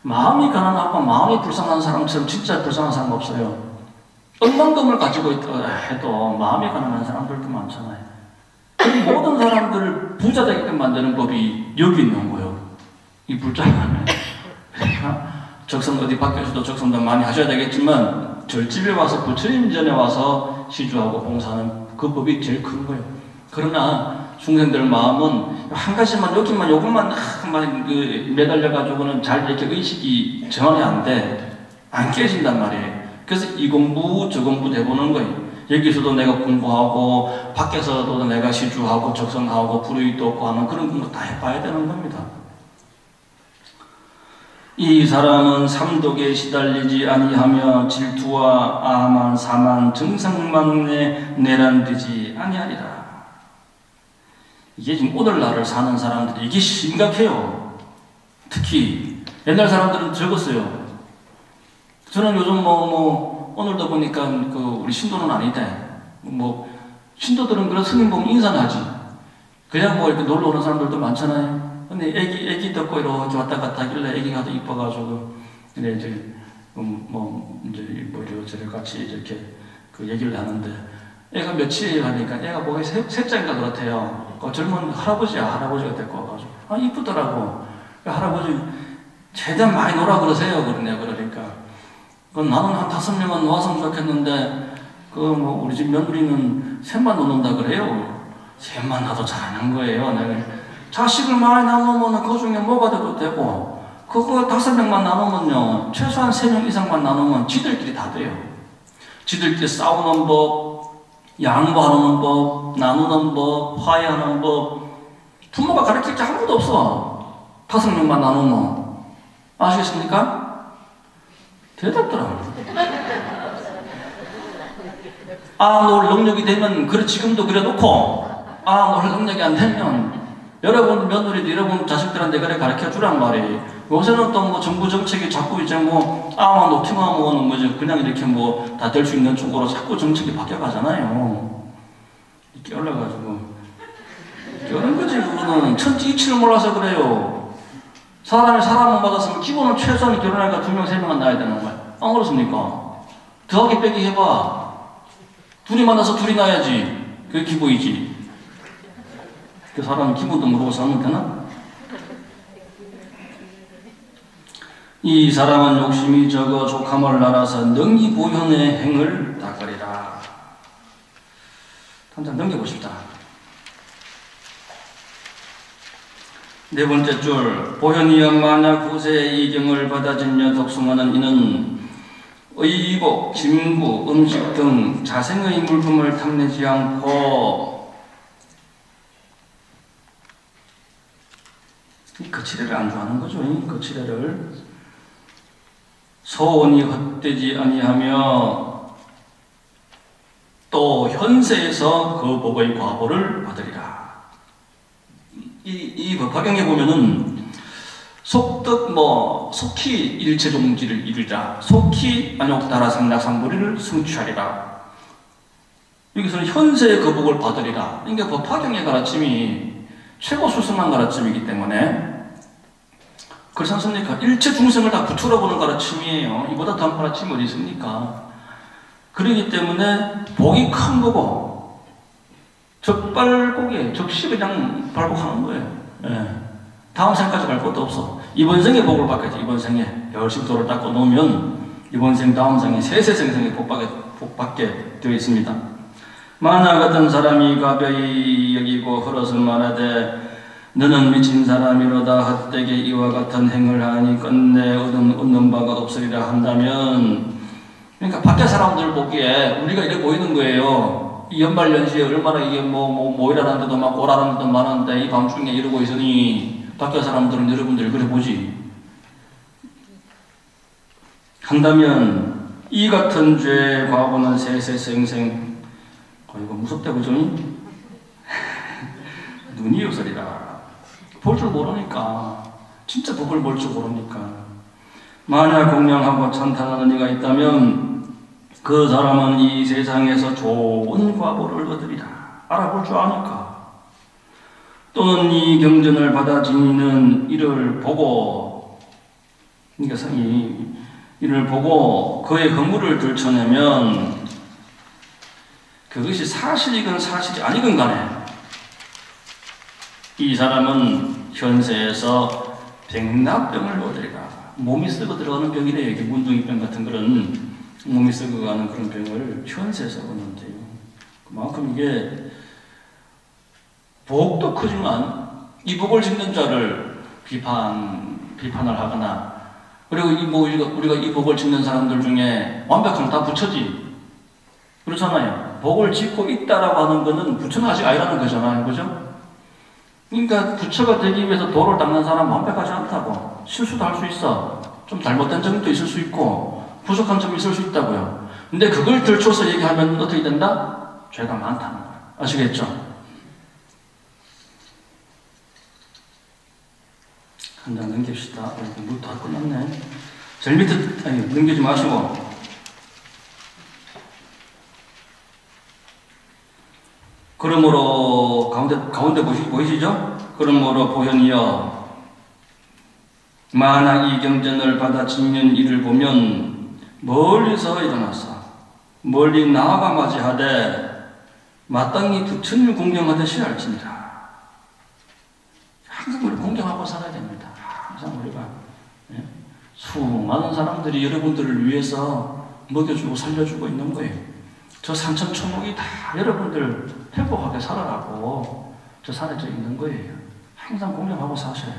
마음이 가난하고 마음이 불쌍한 사람처럼 진짜 불쌍한 사람 없어요. 억만금을 가지고 있다 해도 마음이 가난한 사람들도 많잖아요. 그 모든 사람들을 부자 되게끔 만드는 법이 여기 있는 거예요. 이 불자만에. 그러니까 적선 어디 밖에서도 적선도 많이 하셔야 되겠지만 절집에 와서 부처님 전에 와서 시주하고 봉사하는 그 법이 제일 큰 거예요. 그러나 중생들 마음은 한 가지만 여기만 요것만 매달려가지고는 잘 이렇게 의식이 정원이 안 돼. 안 깨진단 말이에요. 그래서 이 공부 저 공부 해보는 거예요. 여기서도 내가 공부하고 밖에서도 내가 시주하고 적선하고 불의도 없고 하는 그런 공부 다 해봐야 되는 겁니다. 이 사람은 삼독에 시달리지 아니하며 질투와 아만 사만 정상만에 내란되지 아니하리라. 이게 지금 오늘날을 사는 사람들이 이게 심각해요. 특히 옛날 사람들은 적었어요. 저는 요즘 오늘도 보니까 우리 신도는 아닌데 신도들은 그런 스님 보면 인사는 하지. 그냥 이렇게 놀러 오는 사람들도 많잖아요. 근데 애기 듣고 이렇게 왔다 갔다 하길래 애기가 더 이뻐가지고 근데 이제 이래저래 같이 이렇게 얘기를 하는데 애가 며칠이에요 하니까 애가 목에 셋째인가 그렇대요. 젊은 할아버지가 데리고 와가지고 이쁘더라고. 할아버지 최대한 많이 놀아 그러세요. 그러니까 나는 한 5명은 놓았으면 좋겠는데 우리 집 며느리는 셋만 놓는다 그래요. 셋만 놔도 잘하는 거예요. 내가 자식을 많이 나누면 그 중에 뭐가 돼도 되고 그거 5명만 나누면요 최소한 3명 이상만 나누면 지들끼리 다 돼요. 지들끼리 싸우는 법, 양보하는 법, 나누는 법, 화해하는 법, 부모가 가르칠 게 아무것도 없어. 5명만 나누면. 아시겠습니까? 대답더라고요. 놀 능력이 되면 그래 지금도 그래 놓고 놀 능력이 안 되면 여러분 며느리도 여러분 자식들한테 그래 가르쳐 주란 말이에요. 요새는 또 정부 정책이 자꾸 이제 놓기만 하면 그냥 이렇게 다 될 수 있는 쪽으로 자꾸 정책이 바뀌어가잖아요. 이렇게 올라가지고 그런 거지. 그거는 천지 이치를 몰라서 그래요. 사람이 사람을 받았으면 기본은 최소한 결혼하니까 2명, 3명은 낳아야 되는 거야. 안 그렇습니까? 더하기 빼기 해봐. 둘이 만나서 둘이 낳아야지. 그게 기본이지. 그 사람 기본도 모르고 살면 되나? 이 사람은 욕심이 적어 족함을 날아서 능히 보현의 행을 닦으리라. 한장 넘겨보십시다. 네 번째 줄, 보현이여 만약 후세의 이경을 받아진여 덕숭하는 이는 의복, 진구, 음식 등 자생의 물품을 탐내지 않고 이 거칠애를 안 좋아하는 거죠. 이 거칠애를 소원이 헛되지 아니하며 또 현세에서 그 복의 과보를 받으리라. 이 법화경에 보면은 속덕 속히 일체종지를 이루자, 속히 안욕다라 상락상보리를 성취하리라. 여기서는 현세의 그 복을 받으리라. 그러니까 법화경의 가르침이 최고 수승한 가르침이기 때문에 그렇지 않습니까? 일체 중생을 다 붙들어보는 가르침이에요. 이보다 다음 가르침이 어디 있습니까? 그렇기 때문에 복이 큰 거고 적발복이에요. 적시 그냥 발복하는 거예요. 예. 다음 생까지 갈 것도 없어. 이번 생에 복을 받겠지. 이번 생에 열심히 도를 닦고 놓으면 이번 생 다음 생에 세세생생에 복받게 되어 있습니다. 만화 같은 사람이 가벼이 여기고 헐어서 말하되 너는 미친 사람이로다 헛되게 이와 같은 행을 하니 끝내 얻는 바가 없으리라 한다면, 그러니까 밖에 사람들 보기에 우리가 이래 보이는 거예요. 이 연말연시에 얼마나 이게 모이라는 데도 많고 오라는 데도 많은데 이 밤중에 이러고 있으니 밖에 사람들은 여러분들 그래 보지. 한다면 이 같은 죄의 과거는 세세생생, 이거 무섭다 그죠? 눈이 없으리라. 볼 줄 모르니까, 진짜 법을 볼 줄 모르니까. 만약 공양하고 찬탄하는 이가 있다면 그 사람은 이 세상에서 좋은 과보를 얻으리라. 알아볼 줄 아니까. 또는 이 경전을 받아 지니는 이를 보고, 그러니까 이를 보고 그의 허물을 들춰내면 그것이 사실이건 사실이 아니건 간에 이 사람은 현세에서 백납병을 얻으리라. 몸이 썩어 들어가는 병이래요. 이게 문둥이병 같은 그런 몸이 썩어가는 그런 병을 현세에서 얻는데요. 그만큼 이게 복도 크지만 이 복을 짓는 자를 비판을 하거나, 그리고 우리가 이 복을 짓는 사람들 중에 완벽한 다 부처지. 그렇잖아요. 복을 짓고 있다라고 하는 거는 부처는 아직 아니라는 거잖아요. 그죠? 그러니까 부처가 되기 위해서 도를 닦는 사람은 완벽하지 않다고. 실수도 할 수 있어. 좀 잘못된 점도 있을 수 있고 부족한 점이 있을 수 있다고요. 근데 그걸 들춰서 얘기하면 어떻게 된다? 죄가 많다는 거예요. 아시겠죠? 한 장 넘깁시다. 물 다 끝났네. 제일 밑에 넘기지 마시고. 그러므로 가운데 보이시죠? 그러므로 보현이여, 만약 이 경전을 받아 짓는 이를 보면 멀리서 일어나서 멀리 나아가 맞이하되 마땅히 부처님을 공경하듯이 할지니라. 항상 우리 공경하고 살아야 됩니다. 항상 우리가 수많은 사람들이 여러분들을 위해서 먹여주고 살려주고 있는 거예요. 저 산천초목이 다 여러분들 행복하게 살아라고 저 산에 저 있는 거예요. 항상 공경하고 사셔요.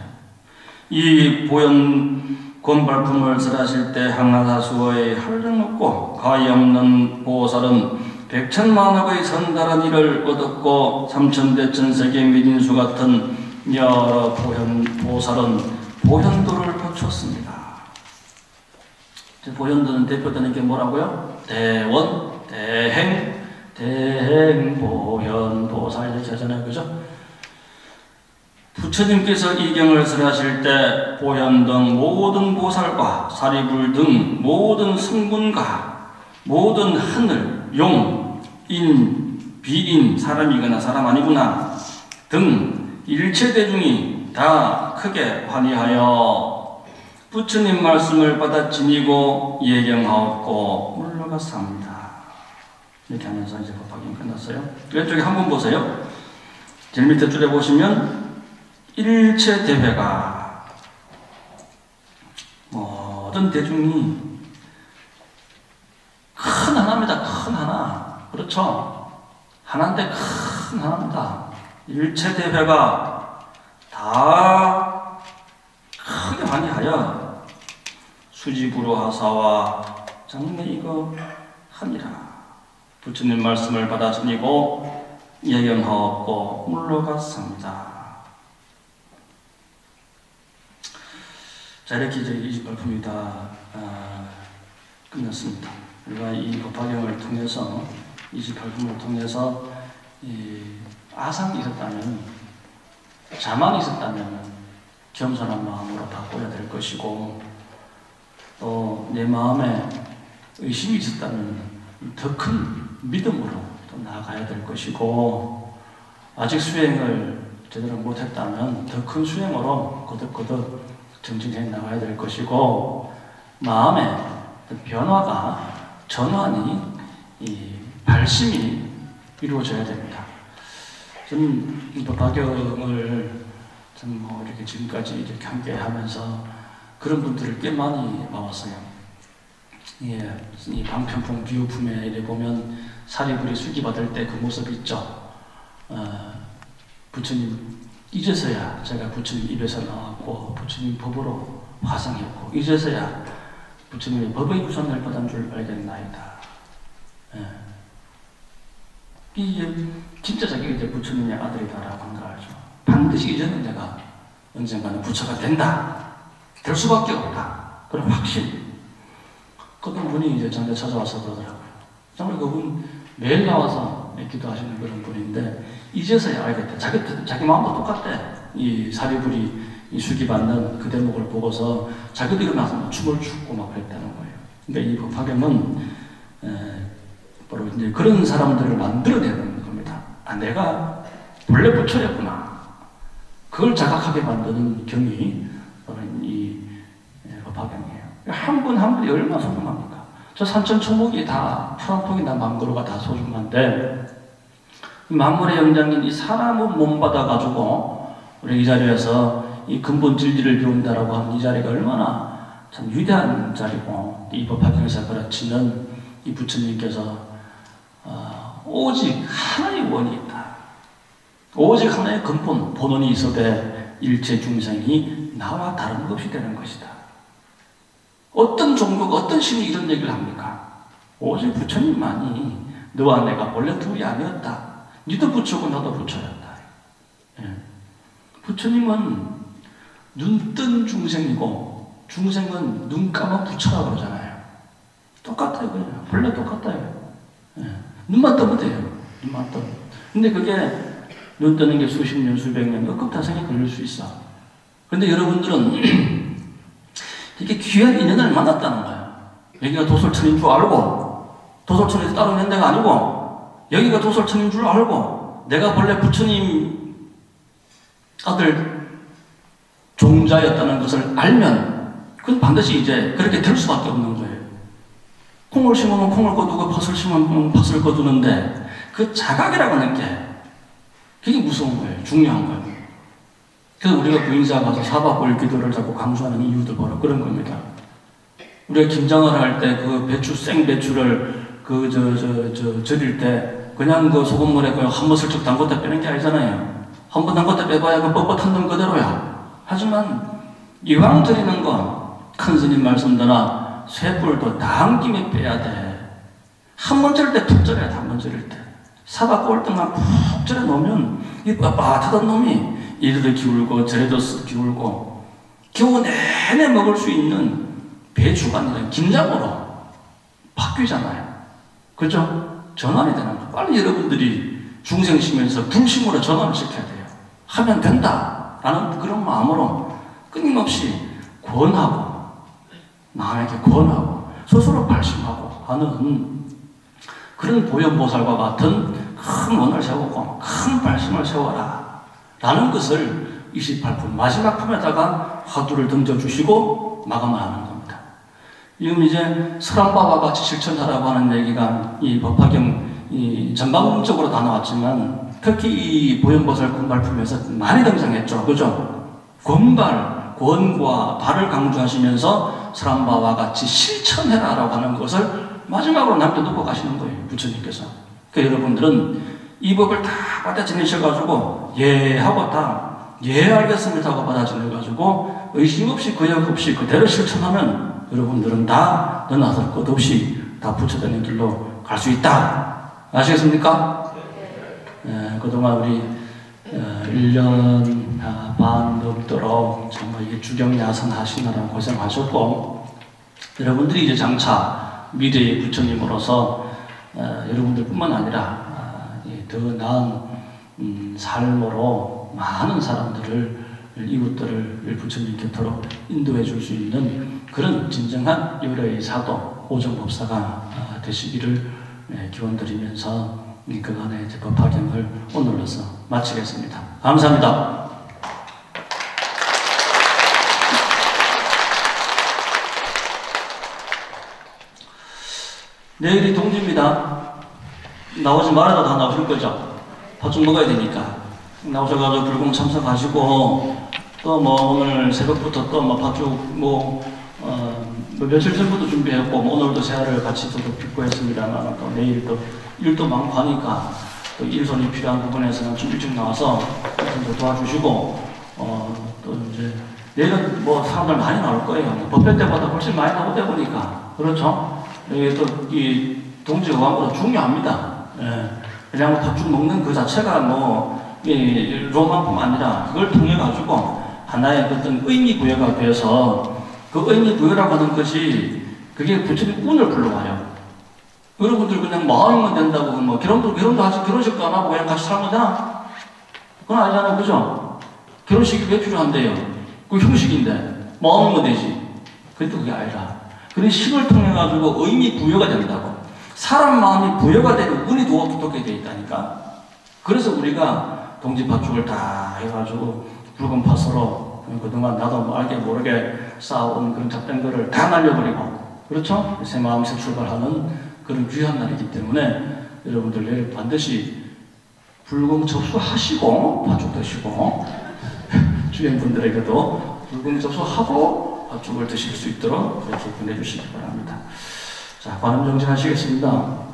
이 보현 권발품을 설하실 때 항하사수의 한량 없고 가히 없는 보살은 백천만억의 선달한 일을 얻었고 삼천대 천세계 미진수 같은 여러 보살은 보현도를 거쳤습니다. 보현도는 대표되는 게 뭐라고요? 대원, 대행, 보현, 보살 이렇게 하잖아요. 그죠? 부처님께서 이 경을 설하실 때 보현 등 모든 보살과 사리불 등 모든 성분과 모든 하늘, 용, 인, 비인, 사람이거나 사람 아니구나 등 일체 대중이 다 크게 환희하여 부처님 말씀을 받아 지니고 예경하옵고 물러갔습니다. 이렇게 하면서 이제 법화경 끝났어요. 왼쪽에 한번 보세요. 제일 밑에 줄에 보시면 일체 대회가 모든 대중이 큰 하나입니다. 큰 하나. 그렇죠? 하나인데 큰 하나입니다. 일체 대회가 다 크게 환희하여 수지부로 하사와 장래이거 하니라. 부처님 말씀을 받아 지니고 예견하옵고 물러갔습니다. 자, 이렇게 이제 28품이 다 끝났습니다. 우리가 이 법화경을 통해서 28품을 통해서 이 아상이 있었다면, 자만이 있었다면 겸손한 마음으로 바꿔야 될 것이고, 또 내 마음에 의심이 있었다면 더 큰 믿음으로 또 나아가야 될 것이고, 아직 수행을 제대로 못했다면 더 큰 수행으로 거듭거듭 정진해 나가야 될 것이고, 마음의 변화가, 전환이, 이 발심이 이루어져야 됩니다. 저는 이 법화경을 참 이렇게 지금까지 이렇게 함께 하면서 그런 분들을 꽤 많이 봐왔어요. 예, 이 방편풍 비유품에 이래 보면 사리불이 수기받을 때 그 모습 있죠. 부처님 이제서야 제가 부처님 입에서 나왔고 부처님 법으로 화성했고 이제서야 부처님의 법의 유산을 받은 줄 알겠나이다. 예. 이게 진짜 자기가 이제 부처님의 아들이다라고 한 걸 알죠. 반드시 이제는 내가 언젠가는 부처가 된다. 될 수밖에 없다. 그런 확신. 어떤 분이 이제 저한테 찾아와서 그러더라고요. 정말 그분 매일 나와서 기도하시는 그런 분인데 이제서야 알겠대. 자기 마음도 똑같대. 이 사리불이 이 수기받는 그 대목을 보고서 자기도 일어나서 막 춤을 추고 막 그랬다는 거예요. 그러니까 이 법화경은 바로 이제 그런 사람들을 만들어내는 겁니다. 아, 내가 원래 부처였구나. 그걸 자각하게 만드는 경이 바로 이 법화경이에요. 한 분 한 분이 얼마나 소중합니까? 저 산천초목이 다 프란통이나 망고로가 다 소중한데 만물의 영장인 이 사람은 몸 받아가지고 우리 이 자리에서 이 근본 진리를 배운다라고 하는 이 자리가 얼마나 참 위대한 자리고 이 법화경에서 가르치는 이 부처님께서 오직 하나의 원이 있다. 오직 하나의 근본 본원이 있어되 일체 중생이 나와 다른 것이 되는 것이다. 어떤 종교가 어떤 신이 이런 얘기를 합니까? 오직 부처님만이 너와 내가 원래 둘이 아니었다. 니도 부처고 나도 부처였다. 예. 부처님은 눈 뜬 중생이고 중생은 눈 감아 부처라고 그러잖아요. 똑같아요. 그냥 원래 똑같아요. 예. 눈만 뜨면 돼요. 눈만 뜨면. 근데 그게 눈 뜨는 게 수십 년, 수백 년, 급타성이 걸릴 수 있어. 근데 여러분들은 이렇게 귀한 인연을 만났다는 거야. 여기가 도솔천인 줄 알고, 도솔천에서 따로 있는 데가 아니고, 여기가 도솔천인 줄 알고, 내가 본래 부처님 아들 종자였다는 것을 알면, 그건 반드시 이제 그렇게 될 수밖에 없는 거예요. 콩을 심으면 콩을 거두고, 팥을 심으면 팥을 거두는데, 그 자각이라고 하는 게, 그게 무서운 거예요. 중요한 거예요. 그래서 우리가 부인사 가서 사박골 기도를 자꾸 강조하는 이유도 바로 그런 겁니다. 우리가 김장을 할 때 그 배추, 생배추를 절일 때 그냥 그 소금물에 그냥 한 번 슬쩍 담궜다 빼는 게 아니잖아요. 한 번 담궜다 빼봐야 그 뻣뻣한 놈 그대로야. 하지만 이왕 절이는 거 큰 스님 말씀대로 쇠뿔도 다 한 김에 빼야 돼. 한 번 절일 때 푹 절여야 돼. 한 번 절일 때. 사박골 등만 푹 절여 놓으면 이 빳빳하던 놈이 이래도 기울고 저래도 기울고 겨우 내내 먹을 수 있는 배추가 아니라 김장으로 바뀌잖아요. 그죠? 전환이 되는 거예요. 빨리 여러분들이 중생심에서 불심으로 전환을 시켜야 돼요. 하면 된다 라는 그런 마음으로 끊임없이 권하고 남에게 권하고 스스로 발심하고 하는 그런 보현보살과 같은 큰 원을 세우고 큰 발심을 세워라 라는 것을 28품 마지막 품에다가 화두를 던져주시고 마감을 하는 겁니다. 지금 이제 설한바와 같이 실천하라고 하는 얘기가 이 법화경 이 전반적으로 다 나왔지만 특히 이 보현보살 권발품에서 많이 등장했죠. 그죠? 권과 발을 강조하시면서 설한바와 같이 실천해라라고 하는 것을 마지막으로 남겨놓고 가시는 거예요. 부처님께서. 그러니까 여러분들은 이 법을 다 받아지내셔가지고 예 하고 예 알겠습니다 하고 받아지내가지고 의심 없이 구역 없이 그대로 실천하면 여러분들은 다 너나설 것 없이 다 부처되는 길로 갈 수 있다. 아시겠습니까? 그동안 우리 1년 반 넘도록 정말 이게 주경야선 하시느라 고생하셨고 여러분들이 이제 장차 미래의 부처님으로서 여러분들 뿐만 아니라 더 나은 삶으로 많은 사람들을 이웃들을 부처님 곁으로 인도해 줄 수 있는 그런 진정한 유래의 사도 오정법사가 되시기를 기원드리면서 그간의 법화경을 오늘로서 마치겠습니다. 감사합니다. 내일이 동지입니다. 나오지 말아도 다 나오실 거죠? 밥 좀 먹어야 되니까. 나오셔가지고 불공 참석하시고, 또 뭐 오늘 새벽부터 또 뭐 팥죽 뭐 며칠 전부터 준비했고 뭐 오늘도 새알을 같이 또 빚고 했습니다만 또 내일 또 일도 많고 하니까 또 일손이 필요한 부분에서는 좀 일찍 나와서 좀 도와주시고 또 이제 내일은 뭐 사람들 많이 나올 거예요. 법회 때보다 훨씬 많이 나오다 보니까 그렇죠. 여기 또 이 동지의왕보다 중요합니다. 예. 그냥 팥죽 먹는 그 자체가 뭐 로만뿐만 아니라 그걸 통해 가지고 하나의 어떤 의미 부여가 돼서 그 의미 부여라고 하는 것이 그게 부처님 운을 불러와요. 여러분들 그냥 마음이면 된다고 뭐 결혼도 하지 결혼식도 안 하고 그냥 같이 살면 되나? 그건 아니잖아요, 그죠? 결혼식이 왜 필요한데요? 그 형식인데 마음이면 되지. 그래도 그게 아니라 그런 식을 통해 가지고 의미 부여가 된다고. 사람 마음이 부여가 되는 운이 두텁게 되어 있다니까. 그래서 우리가 동지팥죽을 다 해가지고 붉은 팥으로 그동안 나도 뭐 알게 모르게 쌓아온 그런 잡된 거를 다 날려버리고, 그렇죠? 새 마음 새 출발하는 그런 귀한 날이기 때문에 여러분들 내일 반드시 불금 접수하시고 팥죽 드시고 주연분들에게도 불금 접수하고 팥죽을 드실 수 있도록 그렇게 보내주시기 바랍니다. 자, 관음 정진하시겠습니다.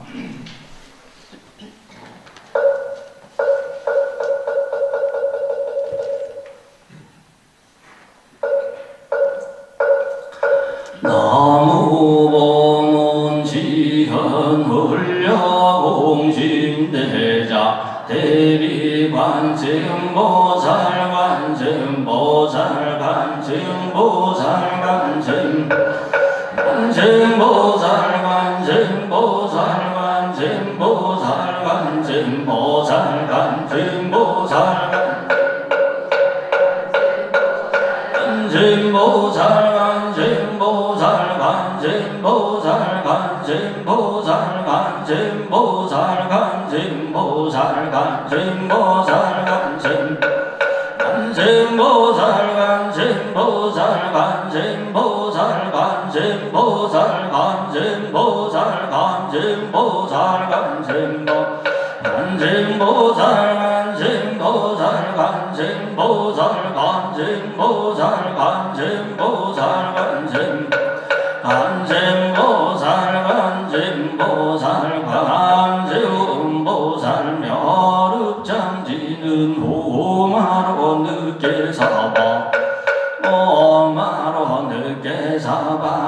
나무봉지현 훌려공신대자 대비관증보살 관증보살 관증보살 관증 관증보살 관증보살 관증보살 관증보살 관증보살 관증보살 관증보살 관증보살 관증보살 관증보살 관증보살 관증보살 관증 관증보살 관증보살 관증보살 관증보살 관증보살 관증보살 관증보 관증보살 관증보살 관증보살 관증보살 관증보살 관증 관증보살 관증보살 관증보살 멸읍장지는 호마로 늦게 사바 호마로 늦게 사바